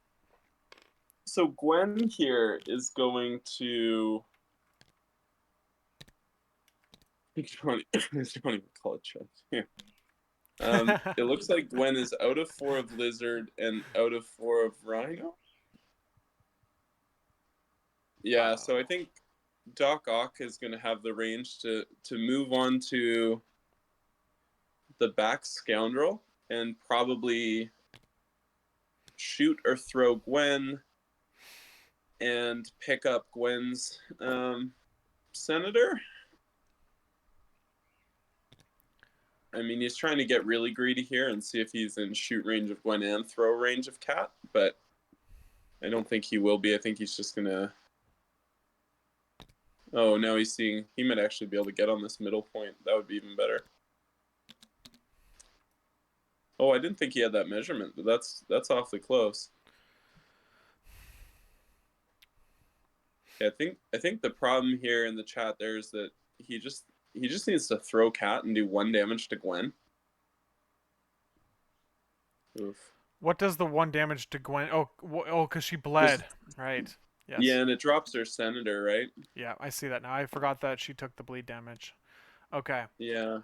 so Gwen here is going to. Don't even call it chess. Yeah. It looks like Gwen is out of 4 of Lizard and out of 4 of Rhino. Yeah, so I Uh-oh. think Doc Ock is going to have the range to move on to the back scoundrel and probably shoot or throw Gwen and pick up Gwen's senator. I mean, he's trying to get really greedy here and see if he's in shoot range of Gwen and throw range of Cat, but I don't think he will be. I think he's just gonna. Oh, now he's seeing he might actually be able to get on this middle point. That would be even better. Oh, I didn't think he had that measurement, but that's awfully close. Yeah, I think the problem here in the chat there is that he just needs to throw Cat and do 1 damage to Gwen. Oof. What does the 1 damage to Gwen? Oh, because she Just bled. Right. yeah, Yes. and it drops her senator, right? Yeah, I see that now. I forgot that she took the bleed damage. Okay. Yeah.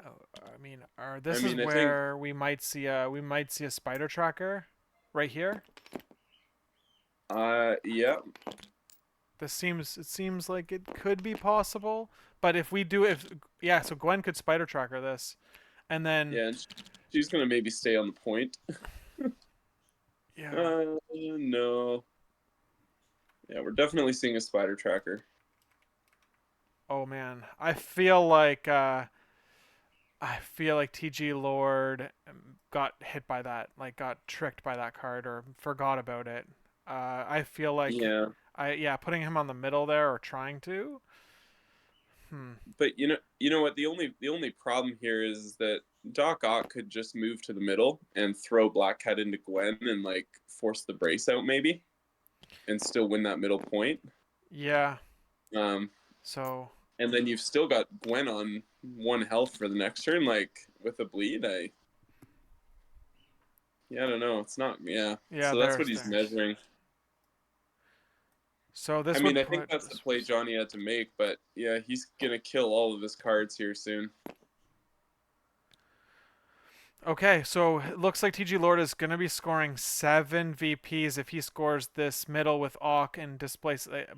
I mean, I this is mean, I think where we might see a spider tracker, right here. yeah, It seems like it could be possible, but if yeah, so Gwen could spider tracker this, and then yeah, and she's gonna maybe stay on the point. yeah. No. Yeah, we're definitely seeing a spider tracker. Oh man, I feel like TGLord got hit by that, like got tricked by that card or forgot about it. I feel like Yeah, putting him on the middle there or trying to. Hmm. but you know what? The only problem here is that Doc Ock could just move to the middle and throw Black Cat into Gwen and like force the brace out maybe, and still win that middle point. Yeah. Um, So and then you've still got Gwen on 1 health for the next turn. Like with a bleed, I don't know. It's not. Yeah. yeah, So that's what he's there's measuring. So I this mean, would I think put that's the play Johnny had to make, but yeah, he's gonna kill all of his cards here soon. Okay, so it looks like TGLord is going to be scoring 7 VPs if he scores this middle with Auk and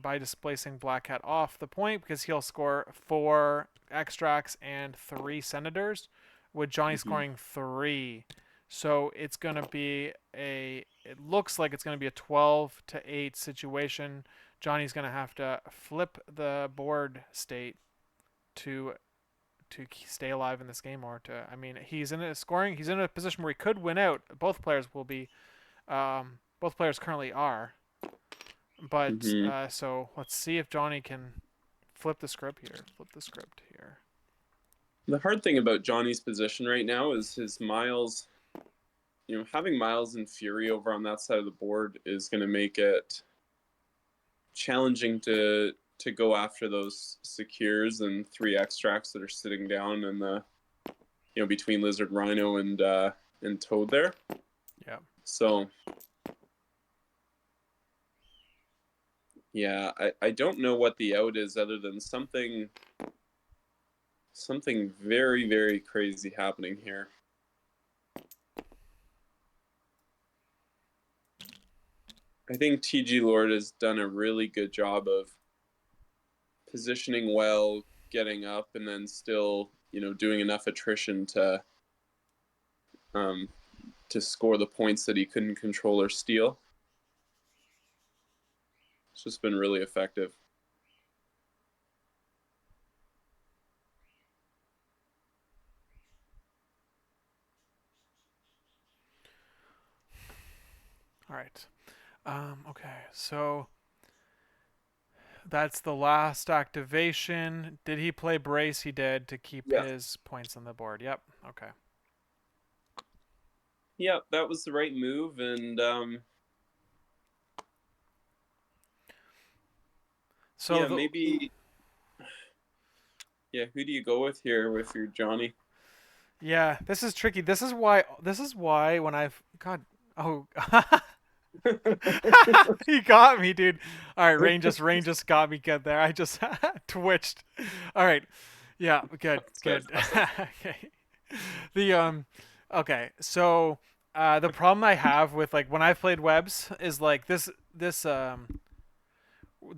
by displacing Black Cat off the point, because he'll score 4 extracts and 3 senators, with Johnny Hmm. scoring 3. So it's going to be it looks like it's going to be a 12 to 8 situation. Johnny's going to have to flip the board state to stay alive in this game, or to, I mean, he's in a position where he could win out. Both players will be both players currently are, but Hmm. so let's see if Johnny can flip the script here. The hard thing about Johnny's position right now is his Miles. Having Miles and Fury over on that side of the board is going to make it challenging to go after those secures and 3 extracts that are sitting down in the between Lizard, Rhino, and Toad there. Yeah. So yeah, I don't know what the out is other than something very, very crazy happening here. I think TGLord has done a really good job of positioning well, getting up, and then still, doing enough attrition um, to score the points that he couldn't control or steal. It's just been really effective. All right. Okay. So that's the last activation. Did he play brace? He did, to keep Yeah. his points on the board. Yep. Okay. Yeah, that was the right move, and So yeah, the maybe. Yeah, who do you go with here with your Johnny? Yeah, this is tricky. This is why when I've God, oh he got me, dude. All right, rain just got me good there. I just twitched. All right. Yeah, good, That's good. fantastic. Okay. The okay. So the problem I have with, like, when I've played webs is like this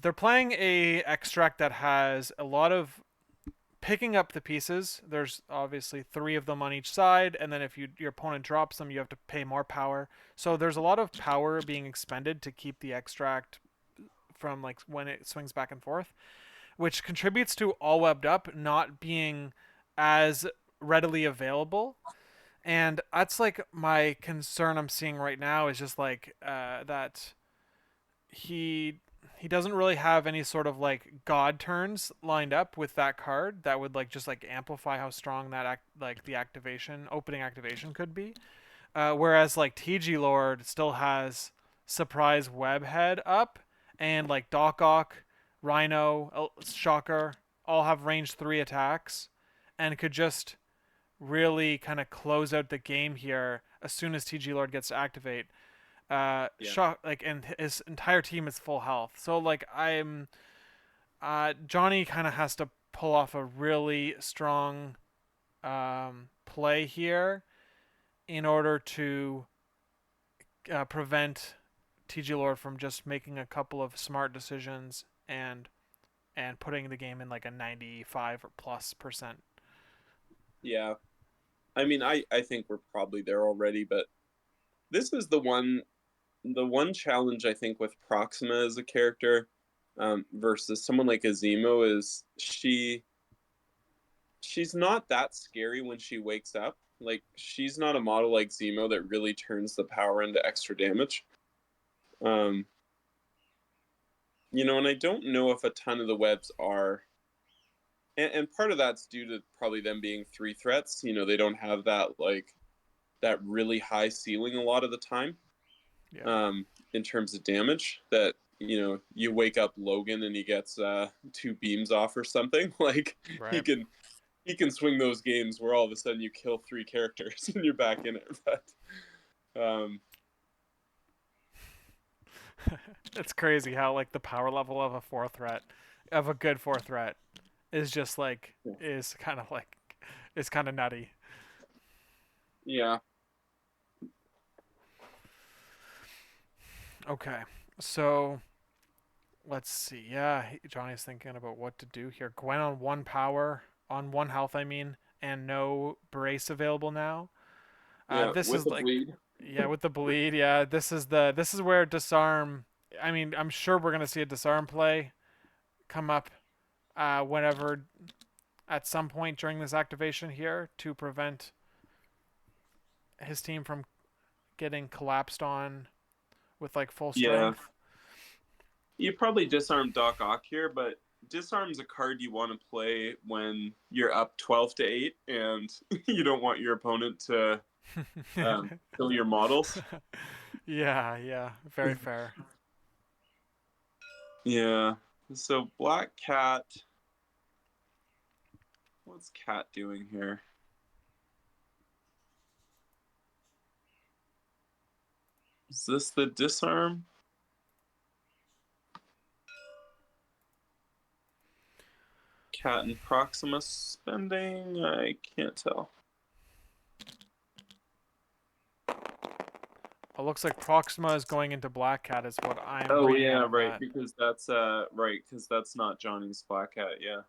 they're playing a extract that has a lot of picking up the pieces. There's obviously 3 of them on each side, and then if your opponent drops them, you have to pay more power. So there's a lot of power being expended to keep the extract from, like, when it swings back and forth, which contributes to all webbed up not being as readily available. And that's like my concern I'm seeing right now, is just like that he he doesn't really have any sort of like god turns lined up with that card that would like just like amplify how strong like the opening activation could be. Whereas like TGLord still has surprise webhead up, and like Doc Ock, Rhino, Shocker all have range 3 attacks, and could just really kind of close out the game here as soon as TGLord gets to activate. Yeah. And his entire team is full health. So like Johnny kind of has to pull off a really strong play here in order to prevent TGLord from just making a couple of smart decisions and putting the game in like a 95 or plus percent. Yeah. I mean, I think we're probably there already, but this is the one challenge I think with Proxima as a character, versus someone like Azimo, is she's not that scary when she wakes up. Like, she's not a model like Zemo that really turns the power into extra damage. Um, and I don't know if a ton of the webs are, and part of that's due to probably them being 3 threats. They don't have that really high ceiling a lot of the time, Yeah. in terms of damage. That you wake up Logan and he gets 2 beams off or something. Like, he Right. can he can swing those games where all of a sudden you kill 3 characters and you're back in it. But It's crazy how like the power level of a four threat, of a good four threat, is just like is kind of nutty. Yeah. Okay, so let's see. Yeah, Johnny's thinking about what to do here. Gwen on one power, on one health, I mean, and no brace available now. Yeah. This With is the like, bleed. yeah, with the bleed. Yeah, this is where disarm. I mean, I'm sure we're gonna see a disarm play come up whenever at some point during this activation here to prevent his team from getting collapsed on with like full Yeah. strength. You probably disarm Doc Ock here, but disarm's a card you want to play when you're up 12-8 and you don't want your opponent to kill your models. Yeah, yeah, very fair. Yeah. So Black Cat, what's Cat doing here? Is this the disarm? Cat and Proxima spending? I can't tell. It looks like Proxima is going into Black Cat, is what I'm Oh reading out yeah, of right. that. Because that's not Johnny's Black Cat. Yeah.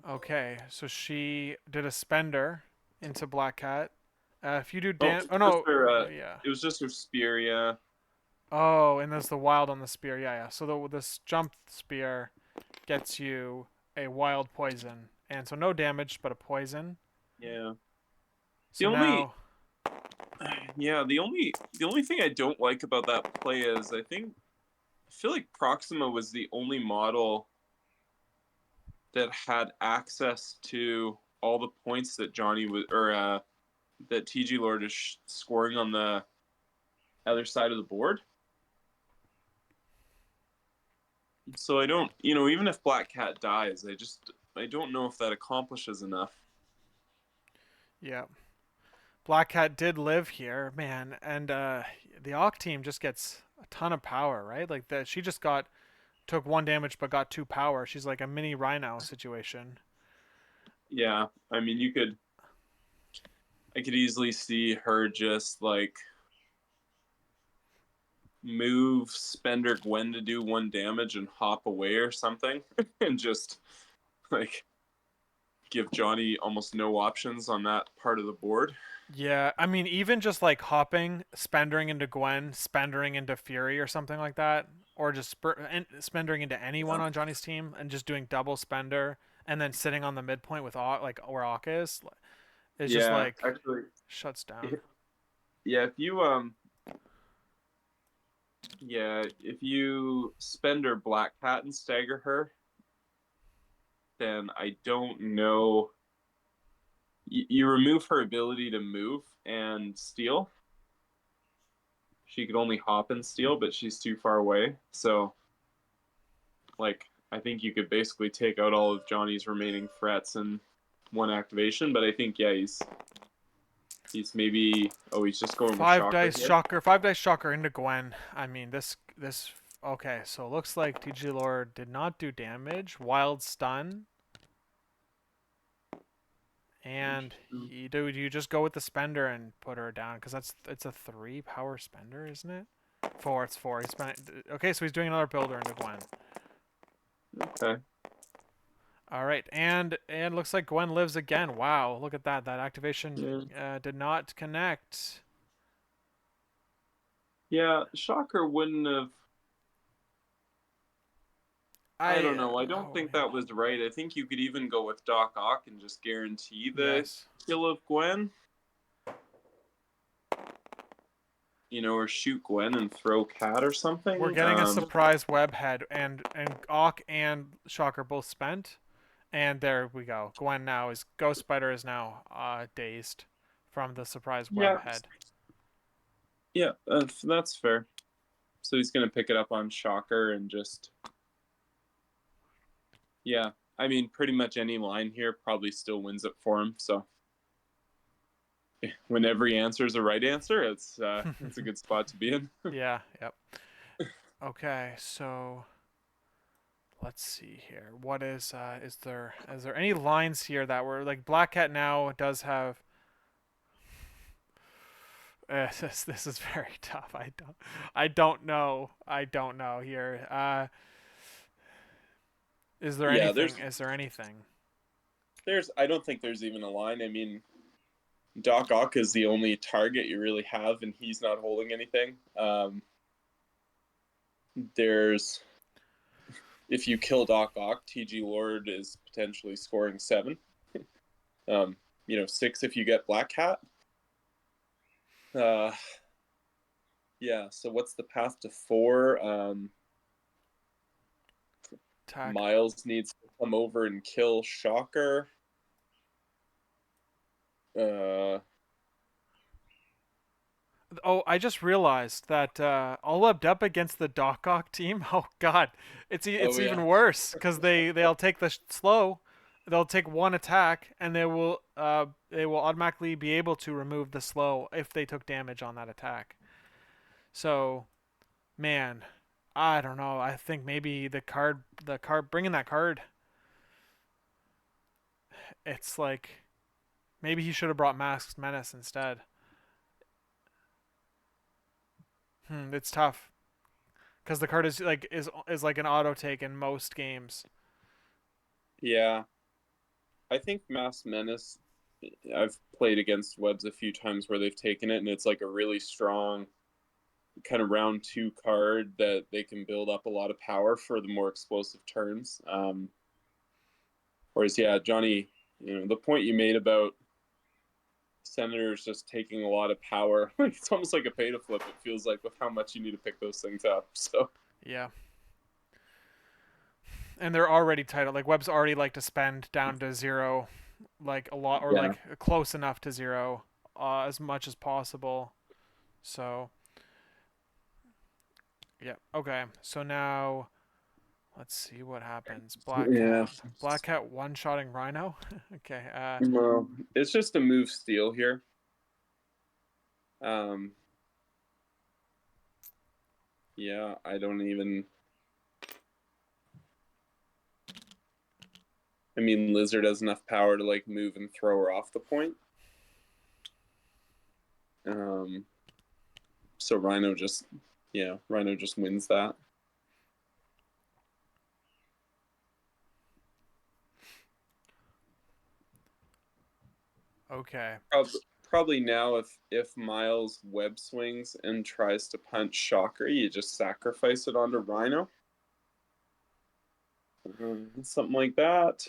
Okay, so she did a spender into Black Cat. If you do Oh, oh no, yeah. it was just her spear. Yeah. Oh, and there's the wild on the spear. Yeah, yeah. So this jump spear gets you a wild poison, and so no damage, but a poison. Yeah. The So only now, the only thing I don't like about that play is I feel like Proxima was the only model that had access to all the points that Johnny was or that TGLord is scoring on the other side of the board. So I don't, even if Black Cat dies, I don't know if that accomplishes enough. yeah, Black Cat did live here, man, and the Oct team just gets a ton of power, right? Like that, she just took one damage but got two power. She's like a mini Rhino situation. Yeah, I mean, I could easily see her just like move Spender Gwen to do one damage and hop away or something, and just like give Johnny almost no options on that part of the board. Yeah, I mean, even just like hopping, spendering into Gwen, spendering into Fury or something like that, or just spendering into anyone Yeah, on Johnny's team and just doing double spender and then sitting on the midpoint with like where Akka is, it's just yeah, like actually, shuts down. if, yeah. If you Spender Black Cat and stagger her, then I don't know. You remove her ability to move and steal. She could only hop and steal, but she's too far away. So, like, I think you could basically take out all of Johnny's remaining threats in one activation. But I think, yeah, he's maybe he's just going with Shocker here. Five dice shocker into Gwen. I mean, this okay. So it looks like TGLord did not do damage. Wild stun. And you just go with the spender and put her down because it's a 3 power spender, isn't it? Four, it's four. He's spent. Okay, so he's doing another builder into Gwen. Okay. All right, and looks like Gwen lives again. Wow, look at that. That activation Yeah. did not connect. Yeah, Shocker wouldn't have. I don't know. I don't Oh think yeah. that was right. I think you could even go with Doc Ock and just guarantee the Yes. kill of Gwen. Or shoot Gwen and throw Cat or We're something. getting a surprise web head, and Auk and Shocker both spent, and there we go. Gwen now is Ghost Spider is now dazed from the surprise web Yeah, head. yeah, that's fair. So he's gonna pick it up on Shocker and just yeah. I mean, pretty much any line here probably still wins it for him. So when every answer is a right answer, it's a good spot to be in. Yeah, yep. Okay, so let's see here. What is there any lines here that were like Black Cat now does have this is very tough. I don't know here. Is there Yeah, anything? Is there anything? there's I don't think there's even a line. I mean, Doc Ock is the only target you really have, and he's not holding anything. There's if you kill Doc Ock, TGLord is potentially scoring 7. Um, 6 if you get Black Hat. Uh, yeah. So what's the path to 4? Attack. Miles needs to come over and kill Shocker. Uh, Oh, I just realized that all up against the Doc Ock team. Oh God, it's oh even yeah, worse because they'll take the slow, they'll take one attack and they will automatically be able to remove the slow if they took damage on that attack. So man, I don't know. I think maybe the card bringing that card. It's like maybe he should have brought Masked Menace instead. It's tough because the card is like an auto take in most games. yeah. I think Mass Menace. I've played against Webs a few times where they've taken it, and it's like a really strong kind of round 2 card that they can build up a lot of power for the more explosive turns. Whereas, yeah, Johnny, the point you made about Senators just taking a lot of power, it's almost like a pay to flip. It feels like with how much you need to pick those things up. So Yeah, and they're already tight. Like Web's already like to spend down to 0, like a lot or yeah, like close enough to 0, as much as possible. So yeah, okay. So now let's see what happens. Black yeah. Cat, Black Cat one-shotting Rhino. Okay. Well, it's just a move steal here. Um, yeah, I don't even. I mean, Lizard has enough power to like move and throw her off the point. Um, so Rhino just wins that. Okay. Probably now, if Miles web swings and tries to punch Shocker, you just sacrifice it onto Rhino. Something like that.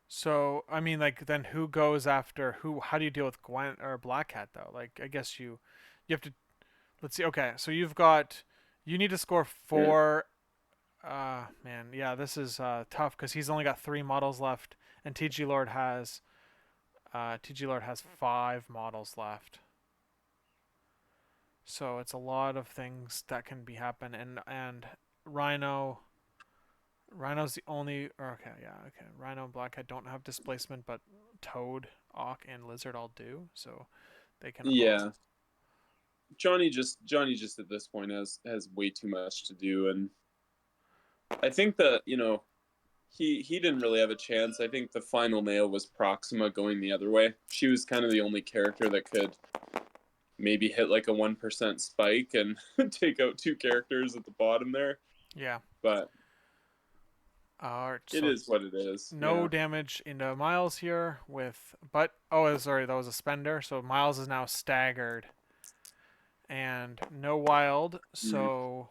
So I mean, like, then who goes after who? How do you deal with Gwen or Black Cat though? Like, I guess you have to. Let's see. Okay, so you need to score Yeah. 4. Man, yeah, this is tough because he's only got 3 models left, and TG Lord has 5 models left. So it's a lot of things that can be happen, and Rhino. Rhino's the only. Okay, yeah, okay. Rhino and Blackhead don't have displacement, but Toad, Auk, and Lizard all do, so they can all. Yeah. Johnny just at this point has way too much to do, and I think that he didn't really have a chance. I think the final nail was Proxima going the other way. She was kind of the only character that could maybe hit like a 1% spike and take out 2 characters at the bottom there. Yeah. But it So is what it is. no Yeah. damage into Miles here but oh, sorry, that was a spender. So Miles is now staggered, and no wild. Mm. So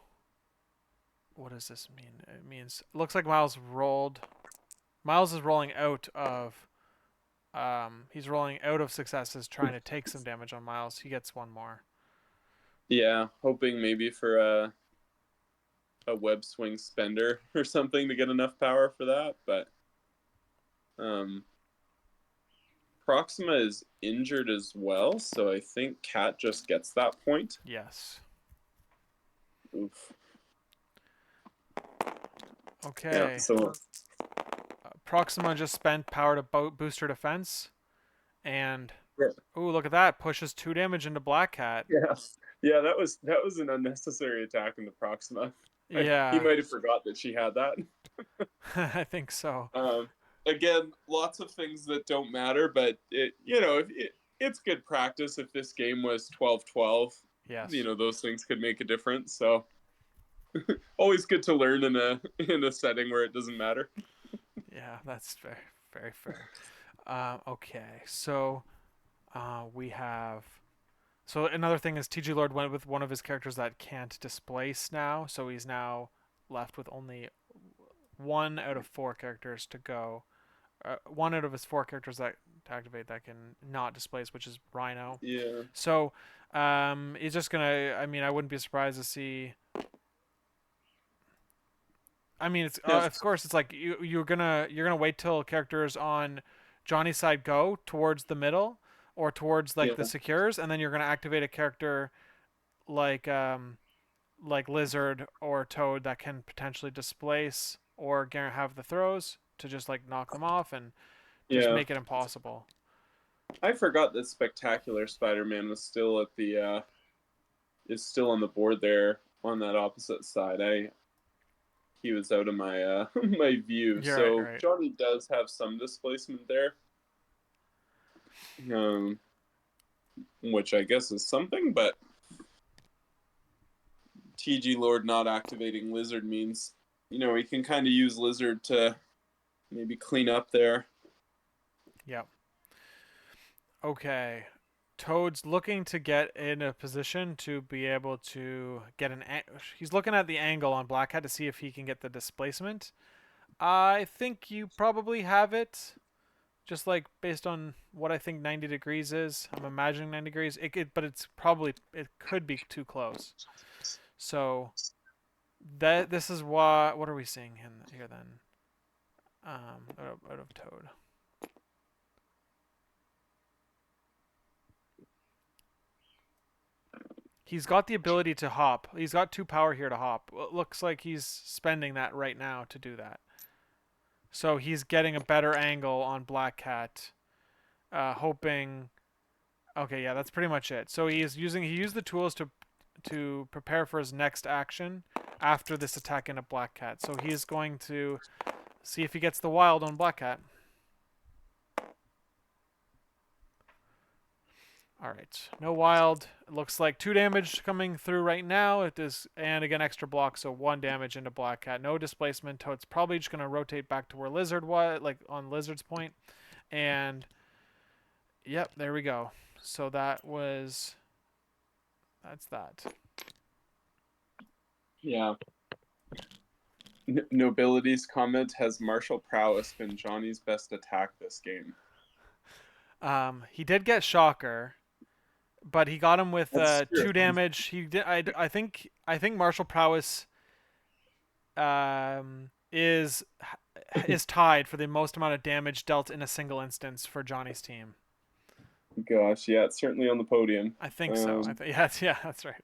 what does this mean? It means it looks like Miles rolled. Miles is rolling out of. He's rolling out of successes, trying to take some damage on Miles. He gets one more. Yeah, hoping maybe for a web swing spender or something to get enough power for that, but um Proxima is injured as well, so I think Cat just gets that point. Yes. Oof. Yeah, Okay. so Proxima just spent power to boost her defense, and yeah. ooh, look at that! Pushes 2 damage into Black Cat. Yeah. Yeah, that was an unnecessary attack in the Proxima. He Yeah, might have forgot that she had that. I think so. Um, Again, lots of things that don't matter, but it's good practice. If this game was 12-12, Yes. those things could make a difference. So always good to learn in a setting where it doesn't matter. Yeah, that's very, very fair. Okay, so we have. So another thing is TGLord went with one of his characters that can't displace now, so he's now left with only 1 out of 4 characters to go. 1 out of his 4 characters that to activate that can not displace, which is Rhino. Yeah. So he's just gonna. I mean, I wouldn't be surprised to see. I mean, it's Yeah. of course it's like you're gonna wait till characters on Johnny's side go towards the middle or towards like the Yeah. secures, and then you're gonna activate a character like like Lizard or Toad that can potentially displace or have the throws to just like knock them off and just Yeah. make it impossible. I forgot that Spectacular Spider-Man was still at the is still on the board there on that opposite side. He was out of my my view. You're right, So right. Johnny does have some displacement there, um, which I guess is something. But TGLord not activating Lizard means he can kind of use Lizard to maybe clean up there. Yep. Okay. Toad's looking to get in a position to be able to get he's looking at the angle on Black Hat to see if he can get the displacement. I think you probably have it. Just like based on what I think 90 degrees is, I'm imagining 90 degrees. But it could be too close. So that this is what are we seeing in here then? Out of Toad. He's got the ability to hop. He's got 2 power here to hop. It looks like he's spending that right now to do that. So he's getting a better angle on Black Cat, hoping. Okay, yeah, that's pretty much it. So he used the tools to prepare for his next action after this attack into Black Cat. So he is going to see if he gets the wild on Black Cat. All right, no wild. It looks like 2 damage coming through right now. It is, and again extra block, so 1 damage into Black Cat. No displacement. So it's probably just gonna rotate back to where Lizard was, like on Lizard's point. And yep, there we go. So that's that. Yeah. Nobility's comment: has martial prowess been Johnny's best attack this game? He did get Shocker, but he got him with That's true. 2 damage. He did. I think martial prowess is tied for the most amount of damage dealt in a single instance for Johnny's team. Gosh, yeah, it's certainly on the podium. I think so. Yeah, that's right.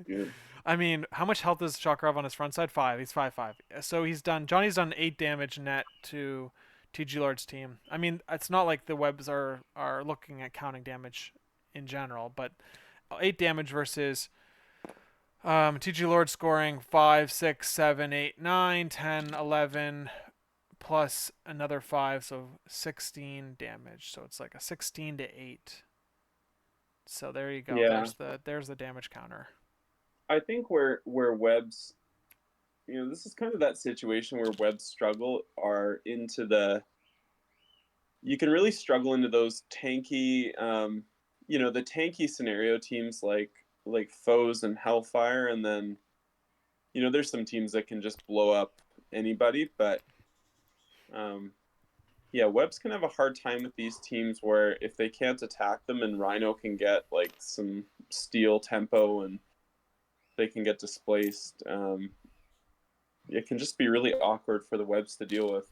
Good. I mean, how much health does Shocker have on his front side? 5. He's 5/5. So Johnny's done 8 damage net to TGLord's team. I mean, it's not like the webs are looking at counting damage in general, but 8 damage versus TGLord scoring 5, 6, 7, 8, 9, 10, 11, plus another 5, so 16 damage. So it's like a 16-8. So there you go. Yeah, There's the damage counter. I think where webs, this is kind of that situation where webs struggle are into you can really struggle into those tanky, the tanky scenario teams like Foes and Hellfire, and then there's some teams that can just blow up anybody, but yeah, webs can have a hard time with these teams where if they can't attack them and Rhino can get like some steal tempo and they can get displaced, it can just be really awkward for the webs to deal with.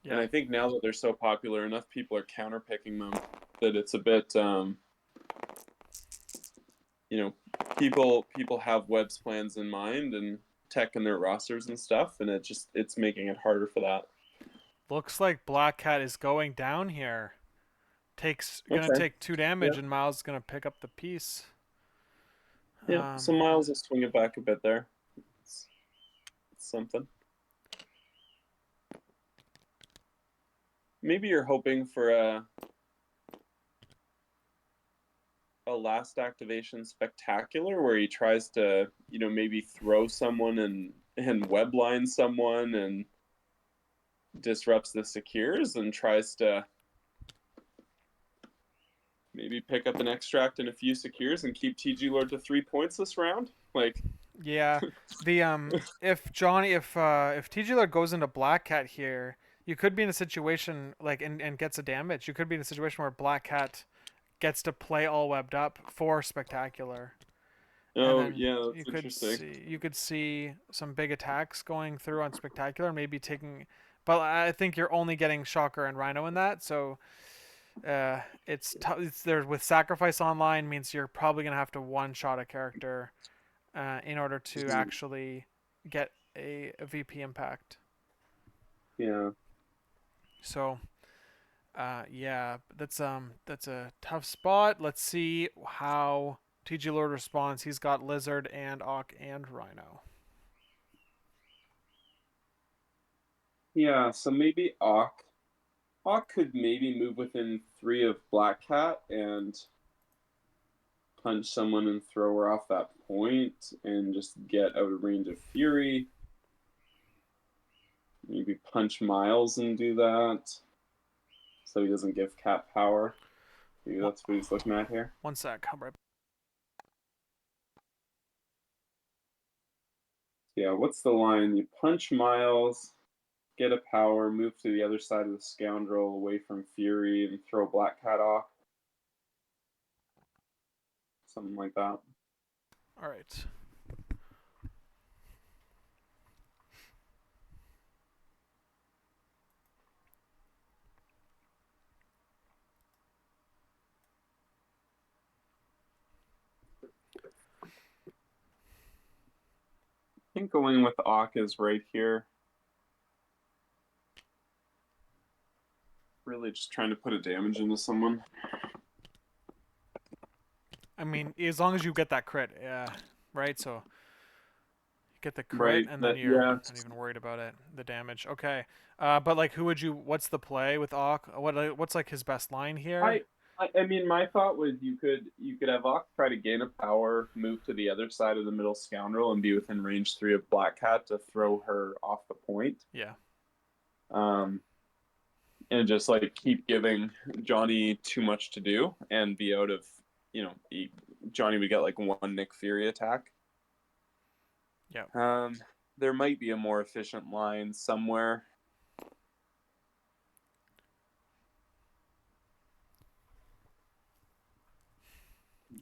Yeah. And I think now that they're so popular, enough people are counterpicking them that it's a bit, people have webs plans in mind and tech in their rosters and stuff, and it's making it harder for that. Looks like Black Cat is going down here. Gonna Okay. take 2 damage, Yeah. and Miles is gonna pick up the piece. Yeah, so Miles will swing it back a bit there. It's something. Maybe you're hoping for a last activation spectacular where he tries to, maybe throw someone and web line someone and disrupts the secures and tries to maybe pick up an extract and a few secures and keep TGLord to 3 points this round. Like, Yeah, the if TGLord goes into Black Cat here, you could be in a situation like and gets a damage. You could be in a situation where Black Cat gets to play all webbed up for spectacular, and oh then yeah, that's interesting. you could see some big attacks going through on spectacular, maybe taking. But I think you're only getting Shocker and Rhino in that, so it's there with sacrifice online means you're probably gonna have to one shot a character in order to actually get a VP impact. Yeah. So, yeah, that's a tough spot. Let's see how TGLord responds. He's got Lizard and Auk and Rhino. Yeah, so maybe Auk. Auk could maybe move within 3 of Black Cat and punch someone and throw her off that point and just get out of range of Fury. Maybe punch Miles and do that so he doesn't give Cat power. Maybe that's what he's looking at here. One sec, I'm right. Yeah, what's the line? You punch Miles, get a power, move to the other side of the Scoundrel away from Fury, and throw Black Cat off. Something like that. All right. I think going with Auk is right here. Really just trying to put a damage into someone. I mean, as long as you get that crit, yeah, right. So you get the crit, Right. and then That you're yeah. not even worried about it, the damage. Okay. But like, who would you? What's the play with Auk? What's like his best line here? I mean, my thought was you could have Auk try to gain a power, move to the other side of the middle Scoundrel, and be within range 3 of Black Cat to throw her off the point. Yeah. And just like keep giving Johnny too much to do and be out of, Johnny would get like one Nick Fury attack. Yeah. There might be a more efficient line somewhere.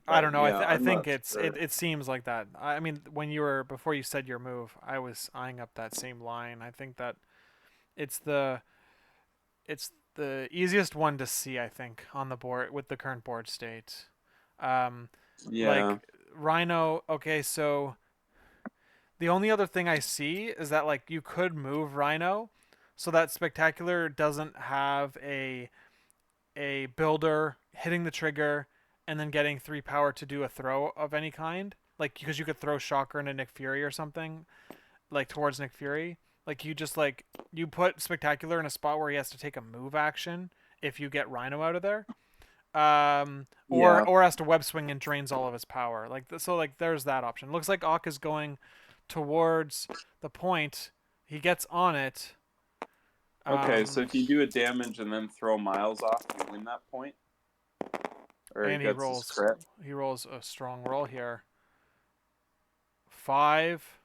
I don't know. Yeah, I I'm think not sure. it seems like that. I mean, when you were before you said your move, I was eyeing up that same line. I think that it's the it's the easiest one to see. I think on the board with the current board state. Um, Yeah. like Rhino. Okay, so the only other thing I see is that like you could move Rhino, so that Spectacular doesn't have a builder hitting the trigger and then getting 3 power to do a throw of any kind. Like because you could throw Shocker into Nick Fury or something, like towards Nick Fury. Like you just like you put Spectacular in a spot where he has to take a move action if you get Rhino out of there. Yeah. Or has to web swing and drains all of his power. Like so like there's that option. Looks like Auk is going towards the point. He gets on it. Okay, so if you do a damage and then throw Miles off, you win that point? Or he And gets his crit? he rolls a strong roll here. 5.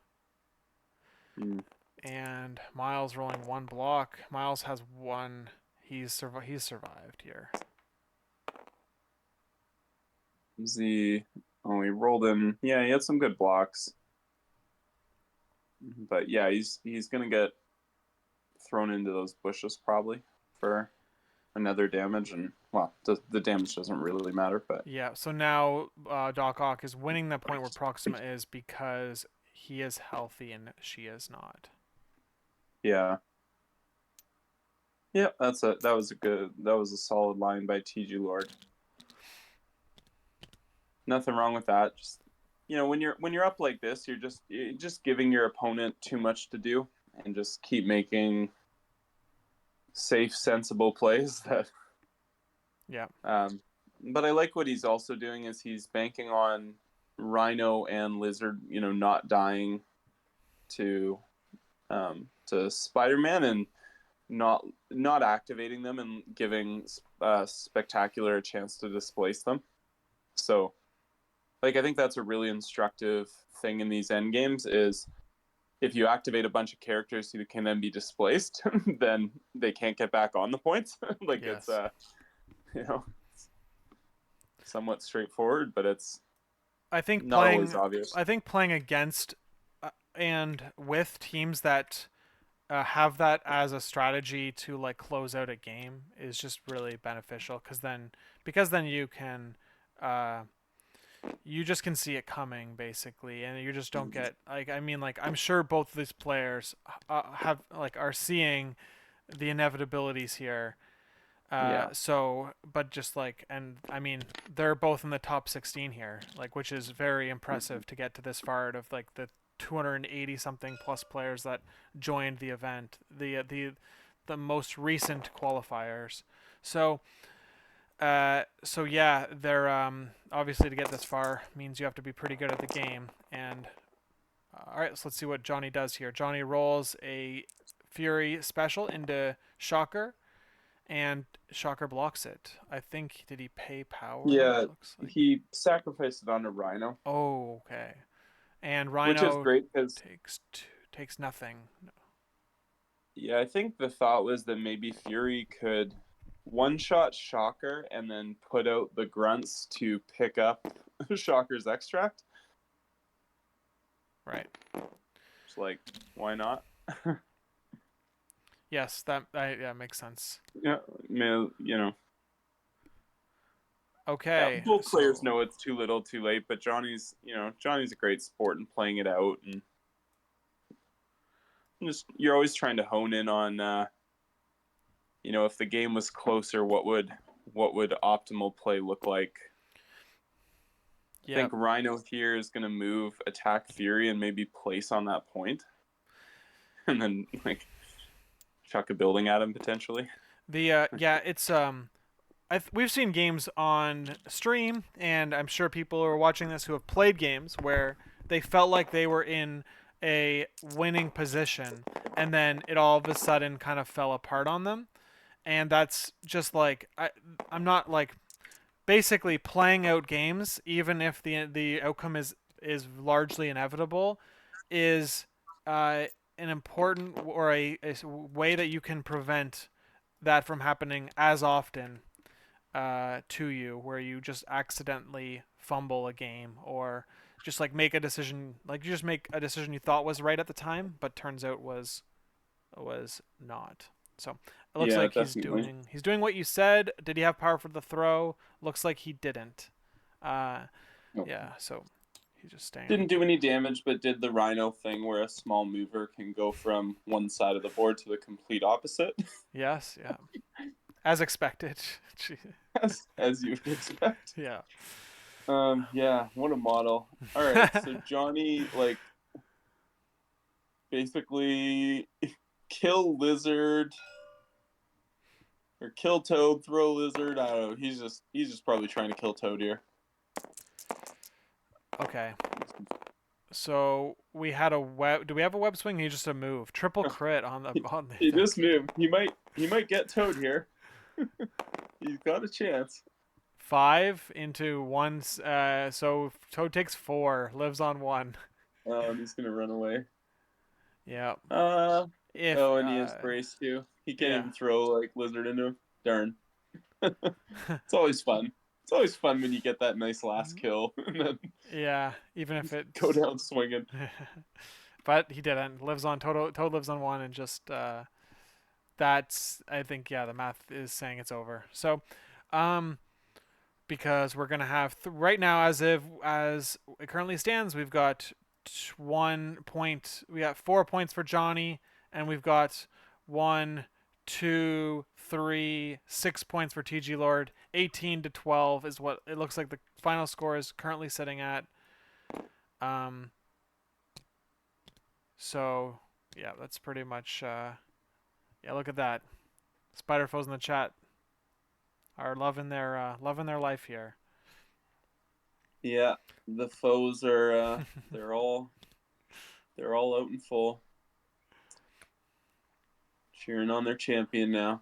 Mm. And Miles rolling 1 block. Miles has 1. He's survived here. Oh, he rolled him. Yeah, he had some good blocks. But yeah, he's gonna get thrown into those bushes probably for another damage, and well, the damage doesn't really matter, but Yeah, so now Doc Ock is winning the point where Proxima is because he is healthy and she is not. yeah. Yeah, that was a solid line by TGLord. Nothing wrong with that. Just when you're up like this, you're just giving your opponent too much to do, and just keep making safe, sensible plays. That, Yeah. but I like what he's also doing is he's banking on Rhino and Lizard, not dying to Spider-Man, and not activating them and giving Spectacular a chance to displace them. So, like, I think that's a really instructive thing in these end games is if you activate a bunch of characters who can then be displaced, then they can't get back on the points. Like, it's Yes. you know somewhat straightforward, but it's I think not always playing obvious. I think playing against and with teams that have that as a strategy to like close out a game is just really beneficial because then you can uh, you just can see it coming basically, and you just don't get like I mean like I'm sure both of these players have like are seeing the inevitabilities here. Yeah, So, but just like, and I mean, they're both in the top 16 here, like, which is very impressive to get to this far out of like the 280 something plus players that joined the event, the most recent qualifiers. So, so yeah, they're obviously to get this far means you have to be pretty good at the game. And all right, so let's see what Johnny does here. Johnny rolls a Fury special into Shocker and Shocker blocks it. I think did he pay power? yeah. It looks like. He sacrificed it on a Rhino, Oh, okay. And which is Rhino great because takes nothing. yeah, I think the thought was that maybe Fury could one shot Shocker and then put out the grunts to pick up Shocker's extract. Right. It's like, why not? Yes, that makes sense. Yeah, man, yeah, Okay, both players so know it's too little, too late. But Johnny's a great sport in playing it out, and just you're always trying to hone in on, if the game was closer, what would optimal play look like? I yep. think Rhino here is going to move, attack Fury, and maybe place on that point, and then like chuck a building at him potentially. The yeah, it's we've seen games on stream, and I'm sure people who are watching this who have played games where they felt like they were in a winning position, and then it all of a sudden kind of fell apart on them. And that's just like I'm not like basically playing out games, even if the outcome is largely inevitable, is an important or a way that you can prevent that from happening as often to you, where you just accidentally fumble a game or just like make a decision, like you just make a decision you thought was right at the time, but turns out was not. So it looks Yeah, like definitely. he's doing what you said. Did he have power for the throw? Looks like he didn't. Uh, Nope. yeah, so he's just staying. Didn't do any damage, but did the Rhino thing where a small mover can go from one side of the board to the complete opposite, Yes, yeah, as expected. as you would expect. Yeah. Yeah, what a model. All right, so Johnny, like, basically kill Lizard or kill Toad, throw Lizard. I don't know. He's just probably trying to kill Toad here. Okay. So we had a web. Do we have a web swing? He just a move. Triple crit on the on the He thing. just moved. He might get Toad here. He's got a chance. 5 into 1. So Toad takes 4. Lives on 1. And he's gonna run away. Yeah. Uh If oh, and he has brace too. He can't yeah. even throw like Lizard into him. Darn. It's always fun. It's always fun when you get that nice last kill and then Yeah. Even if go it's. down swinging. But he didn't. Lives on Toad lives on 1 and just that's I think yeah the math is saying it's over. So um because we're gonna have right now as it currently stands we've got 1 point, we got 4 points for Johnny, and we've got 1, 2, 3, 6 points for TGLord. 18 to 12 is what it looks like the final score is currently sitting at. So yeah, that's pretty much. Yeah, look at that. Spider foes in the chat are loving their life here. Yeah, the foes are they're all out in full, cheering on their champion now.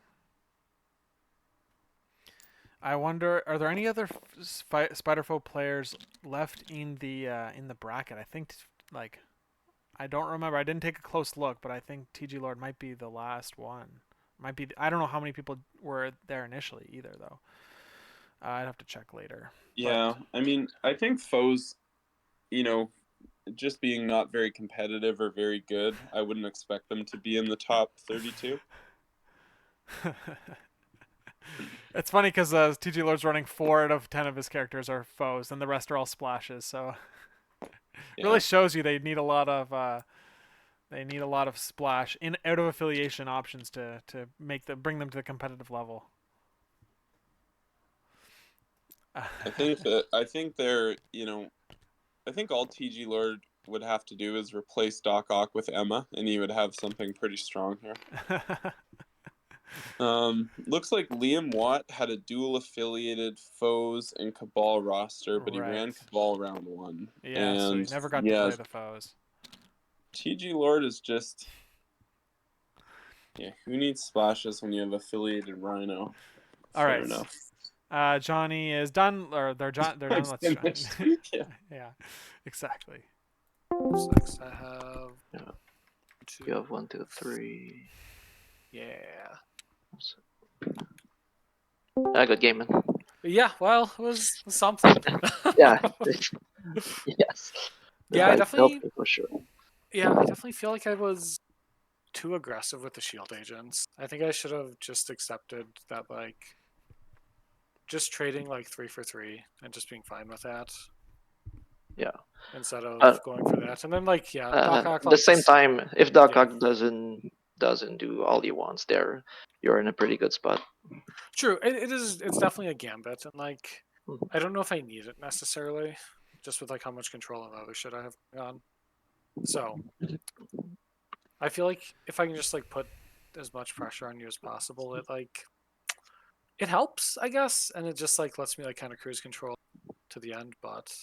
I wonder, are there any other Spiderfoe players left in the bracket? I think like I don't remember. I didn't take a close look, but I think TGLord might be the last one. Might be. I don't know how many people were there initially either, though. I'd have to check later. Yeah, I mean, I think foes, you know, just being not very competitive or very good, I wouldn't expect them to be in the top 32. But it's funny because TGLord's running 4 out of 10 of his characters are foes, and the rest are all splashes. So it really Yeah, shows you they need a lot of splash in out of affiliation options to bring them to the competitive level. I think they're, I think all TGLord would have to do is replace Doc Ock with Emma, and he would have something pretty strong here. Looks like Liam Watt had a dual affiliated foes and Cabal roster, but he Right. ran Cabal round 1. Yeah, so he And never got to yeah, play the foes. TGLord is just, yeah, who needs splashes when you have affiliated Rhino? All Fair right. enough. Johnny is done, or they're I'm done. Let's try. finished. Yeah. Yeah, exactly. 6. I have Yeah. 2. You have 1, 2, 3. Yeah. Good game, man. Yeah, well, it was something. Yeah. Yes. Yeah, I definitely. Helped me for sure. Yeah, I definitely feel like I was too aggressive with the shield agents. I think I should have just accepted that, like, just trading like 3 for 3 and just being fine with that. Yeah. Instead of Uh, going for that, and then like Doc Ock, At the like same just time, if Doc yeah. Ock doesn't do all he wants there, you're in a pretty good spot. True, it's definitely a gambit, and like Mhm. I don't know if I need it necessarily, just with like how much control and other shit I have going on. So I feel like if I can just like put as much pressure on you as possible, it helps, I guess, and it just like lets me like kind of cruise control to the end. But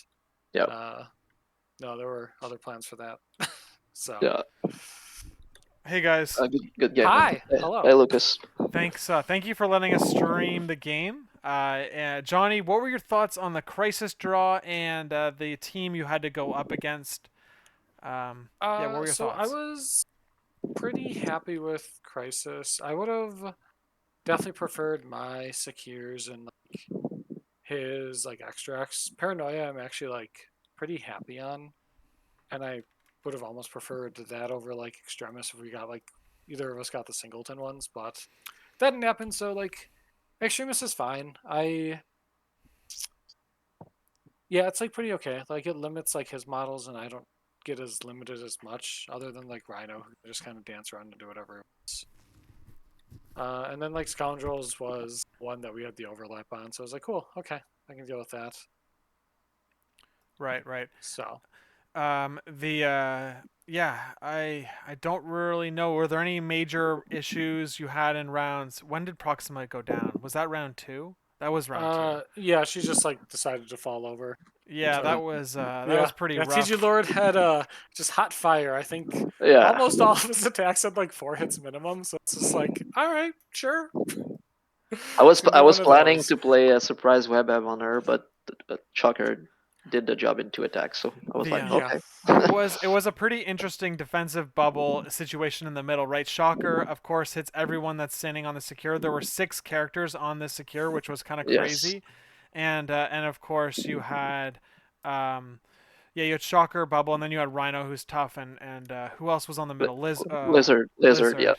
Yeah. no, there were other plans for that. So Yeah. Hey guys, Good game, man. hi, hello. Hey, Lucas. thanks. Thank you for letting us stream the game. Johnny, what were your thoughts on the crisis draw and the team you had to go up against? Yeah, what were your So I thoughts? was pretty happy with Crisis. I would have definitely preferred my Secures and like his like extracts. Paranoia I'm actually like pretty happy on, and I would have almost preferred that over like Extremis if we got like either of us got the singleton ones, but that didn't happen. So like Extremis is fine. Yeah, it's like pretty okay. Like it limits like his models, and I don't get as limited as much other than like Rhino, who just kind of dance around and do whatever it wants. And then like Scoundrels was one that we had the overlap on, so I was like, cool, okay, I can deal with that. Right, right. So Yeah, I don't really know. Were there any major issues you had in rounds? When did Proxima go down? Was that round 2? That was round 2. yeah, she just like decided to fall over. Yeah, So that was yeah, pretty yeah. rough. TGLord had just hot fire. I think Yeah. almost all of his attacks had like 4 hits minimum. So it's just like, all right, sure. I was It's gonna be one of planning those. to play a surprise web app on her, but Chucker did the job in 2 attacks, so I was The like, Yeah. okay. it was a pretty interesting defensive bubble situation in the middle, right? Shocker, of course, hits everyone that's standing on the secure. There were 6 characters on the secure, which was kind of Yes. crazy, and of course you had, yeah, you had Shocker, Bubble, and then you had Rhino, who's tough, and who else was on the middle? Lizard,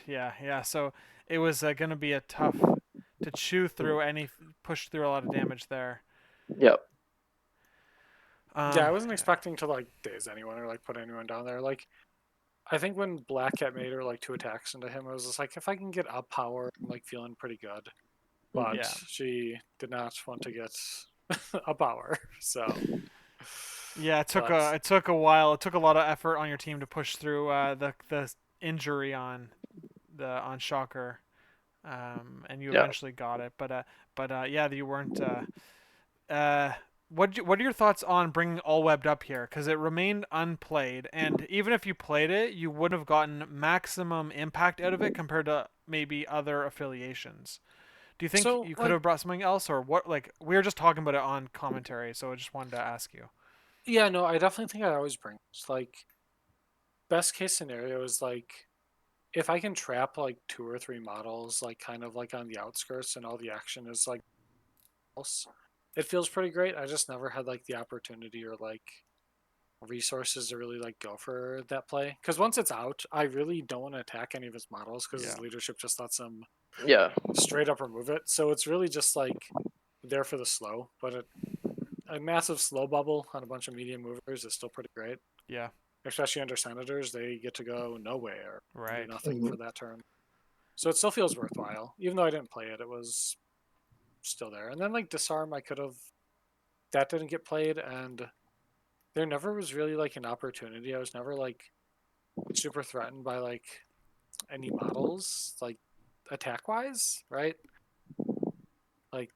yeah. Yeah. So it was gonna be a tough to chew through push through a lot of damage there. Yeah. Yeah, I wasn't expecting to like daze anyone or like put anyone down there. Like I think when Black Cat made her like 2 attacks into him, it was just like if I can get up power, I'm like feeling pretty good. But Yeah. she did not want to get a power, so Yeah, But it took a while. It took a lot of effort on your team to push through the injury on Shocker, and you Yeah. eventually got it. But yeah, you weren't. Uh, what are your thoughts on bringing All Webbed up here? Because it remained unplayed, and even if you played it, you would have gotten maximum impact out of it compared to maybe other affiliations. Do you think so you could like, have brought something else, or what? Like we were just talking about it on commentary, so I just wanted to ask you. yeah, no, I definitely think I always bring it. Like, best case scenario is like if I can trap like 2 or 3 models, like kind of like on the outskirts, and all the action is like else, it feels pretty great. I just never had like the opportunity or like resources to really like go for that play. Because once it's out, I really don't want to attack any of his models because Yeah. his leadership just lets him Yeah. straight up remove it. So it's really just like there for the slow. But a massive slow bubble on a bunch of medium movers is still pretty great. Yeah. Especially under senators, they get to go nowhere, do Right. nothing Mhm. for that turn. So it still feels worthwhile. Even though I didn't play it, it was still there. And then like disarm, I could have, that didn't get played, and there never was really like an opportunity. I was never like super threatened by like any models, like attack wise, right? Like,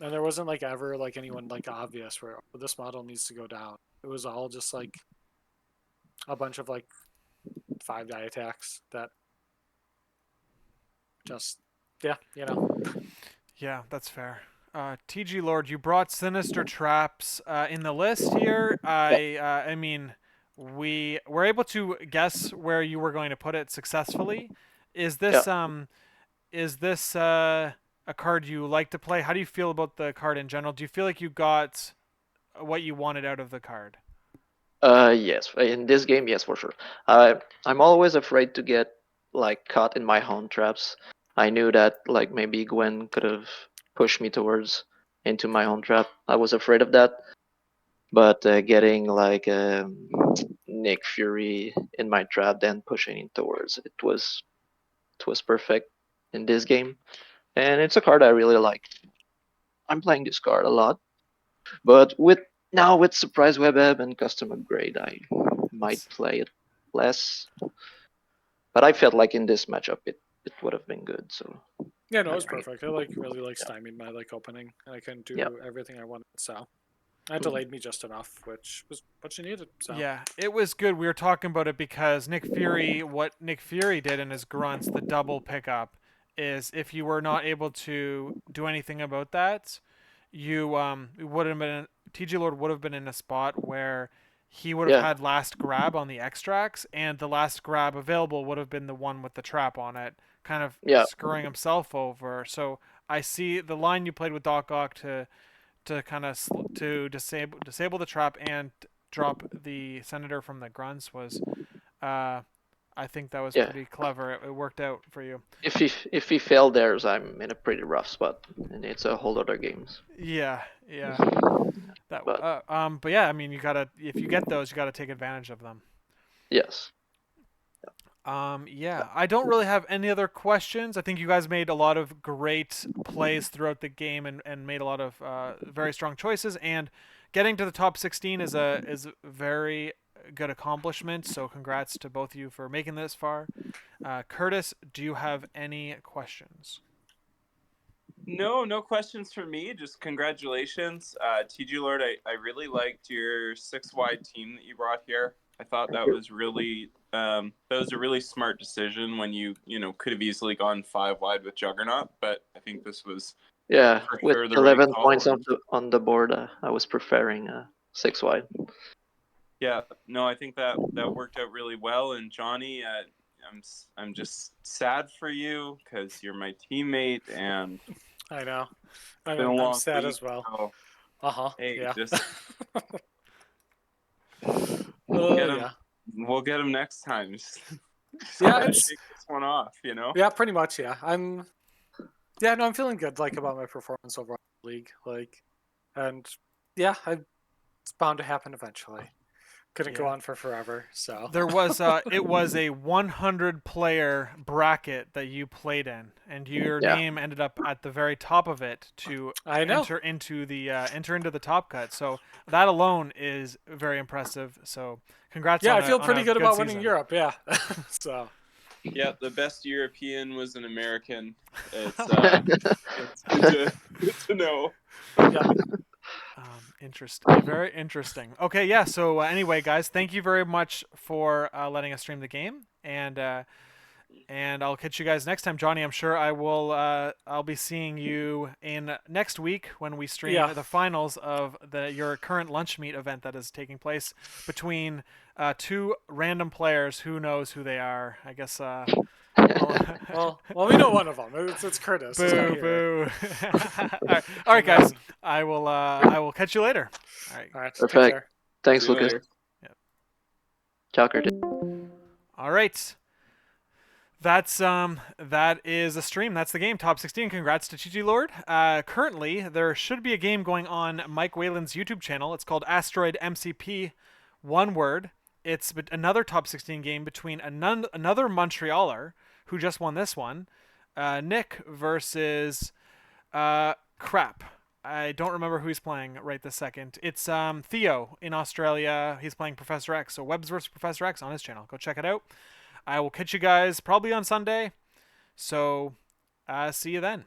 and there wasn't like ever like anyone like obvious where, oh, this model needs to go down. It was all just like a bunch of like 5 die attacks that just, yeah, you know. Yeah, that's fair. TGLord, you brought sinister traps in the list here. I mean, we were able to guess where you were going to put it successfully. Is Yeah. this a card you like to play? How do you feel about the card in general? Do you feel like you got what you wanted out of the card? Yes. In this game, yes, for sure. I'm always afraid to get like caught in my home traps. I knew that like maybe Gwen could have pushed me towards into my home trap. I was afraid of that, but getting like Nick Fury in my trap, then pushing it towards it was perfect in this game, and it's a card I really like. I'm playing this card a lot, but with surprise web app and custom upgrade, I might It's play it less. But I felt like in this matchup, it would have been good. So Yeah, no, it I was bring it. perfect. It like really like Yeah. stymied my like opening, and I couldn't Yeah. do everything I wanted. So it Mhm. delayed me just enough, which was what you needed. So Yeah, it was good. We were talking about it because what Nick Fury did in his grunts, the double pickup, is if you were not able to do anything about that, you would have been TG Lord would have been in a spot where he would have Yeah. had last grab on the extracts, and the last grab available would have been the one with the trap on it, kind of Yeah. screwing himself over. So I see the line you played with Doc Ock to kind of to disable the trap and drop the senator from the grunts was I think that was Yeah. pretty clever. It worked out for you. If he failed theirs, I'm in a pretty rough spot, and it's a whole other games. Yeah, yeah. That But but yeah, I mean you gotta if you get those, you gotta take advantage of them. yes. Yeah, I don't really have any other questions. I think you guys made a lot of great plays throughout the game and made a lot of very strong choices. And getting to the top 16 is very good accomplishment. So congrats to both of you for making this far. Curtis, do you have any questions? No, no questions for me. Just congratulations, TGLord. I really liked your 6 wide team that you brought here. I thought Thank that you. was really that was a really smart decision when you could have easily gone 5 wide with Juggernaut, but I think this was Yeah, for with sure the right 11 call. points And on the board, I was preferring 6 wide. yeah, no, I think that worked out really well. And Johnny, I'm just sad for you because you're my teammate and I know, it's been a I'm long sad week. as well. So Uh huh. hey, Yeah. just get him. Yeah. We'll get him next time. Just Yeah. gotta It's shake this one off. yeah, pretty much. Yeah. Yeah. No, I'm feeling good like about my performance overall in the league. Like, and yeah, it's bound to happen eventually. couldn't go Yeah. on for forever. So There was it was a 100 player bracket that you played in, and your Yeah. name ended up at the very top of it to I know. enter into the top cut. So that alone is very impressive. So congrats Yeah, on I feel on pretty a good about winning season. Europe. Yeah. So Yeah, the best European was an American. It's good to know. yeah. Very interesting. Okay, yeah. So anyway, guys, thank you very much for letting us stream the game, and I'll catch you guys next time. Johnny, I'm sure I will. I'll be seeing you in next week when we stream Yeah. the finals of your current lunch meet event that is taking place between two random players. Who knows who they are? I guess. Well, we know one of them. It's Curtis. He's not Boo, here. boo. All right, guys. I will catch you later. All right. All right. Take Perfect. care. Thanks, See you Lucas. later. Ciao, Curtis. All right. That is a stream. That's the game. Top 16. Congrats to TGLord. Currently, there should be a game going on Mike Whalen's YouTube channel. It's called Asteroid MCP. One word. It's another top 16 game between another Montrealer who just won this one, Nick versus crap. I don't remember who he's playing right this second. It's Theo in Australia. He's playing Professor X. So Webbs versus Professor X on his channel. Go check it out. I will catch you guys probably on Sunday. So, see you then.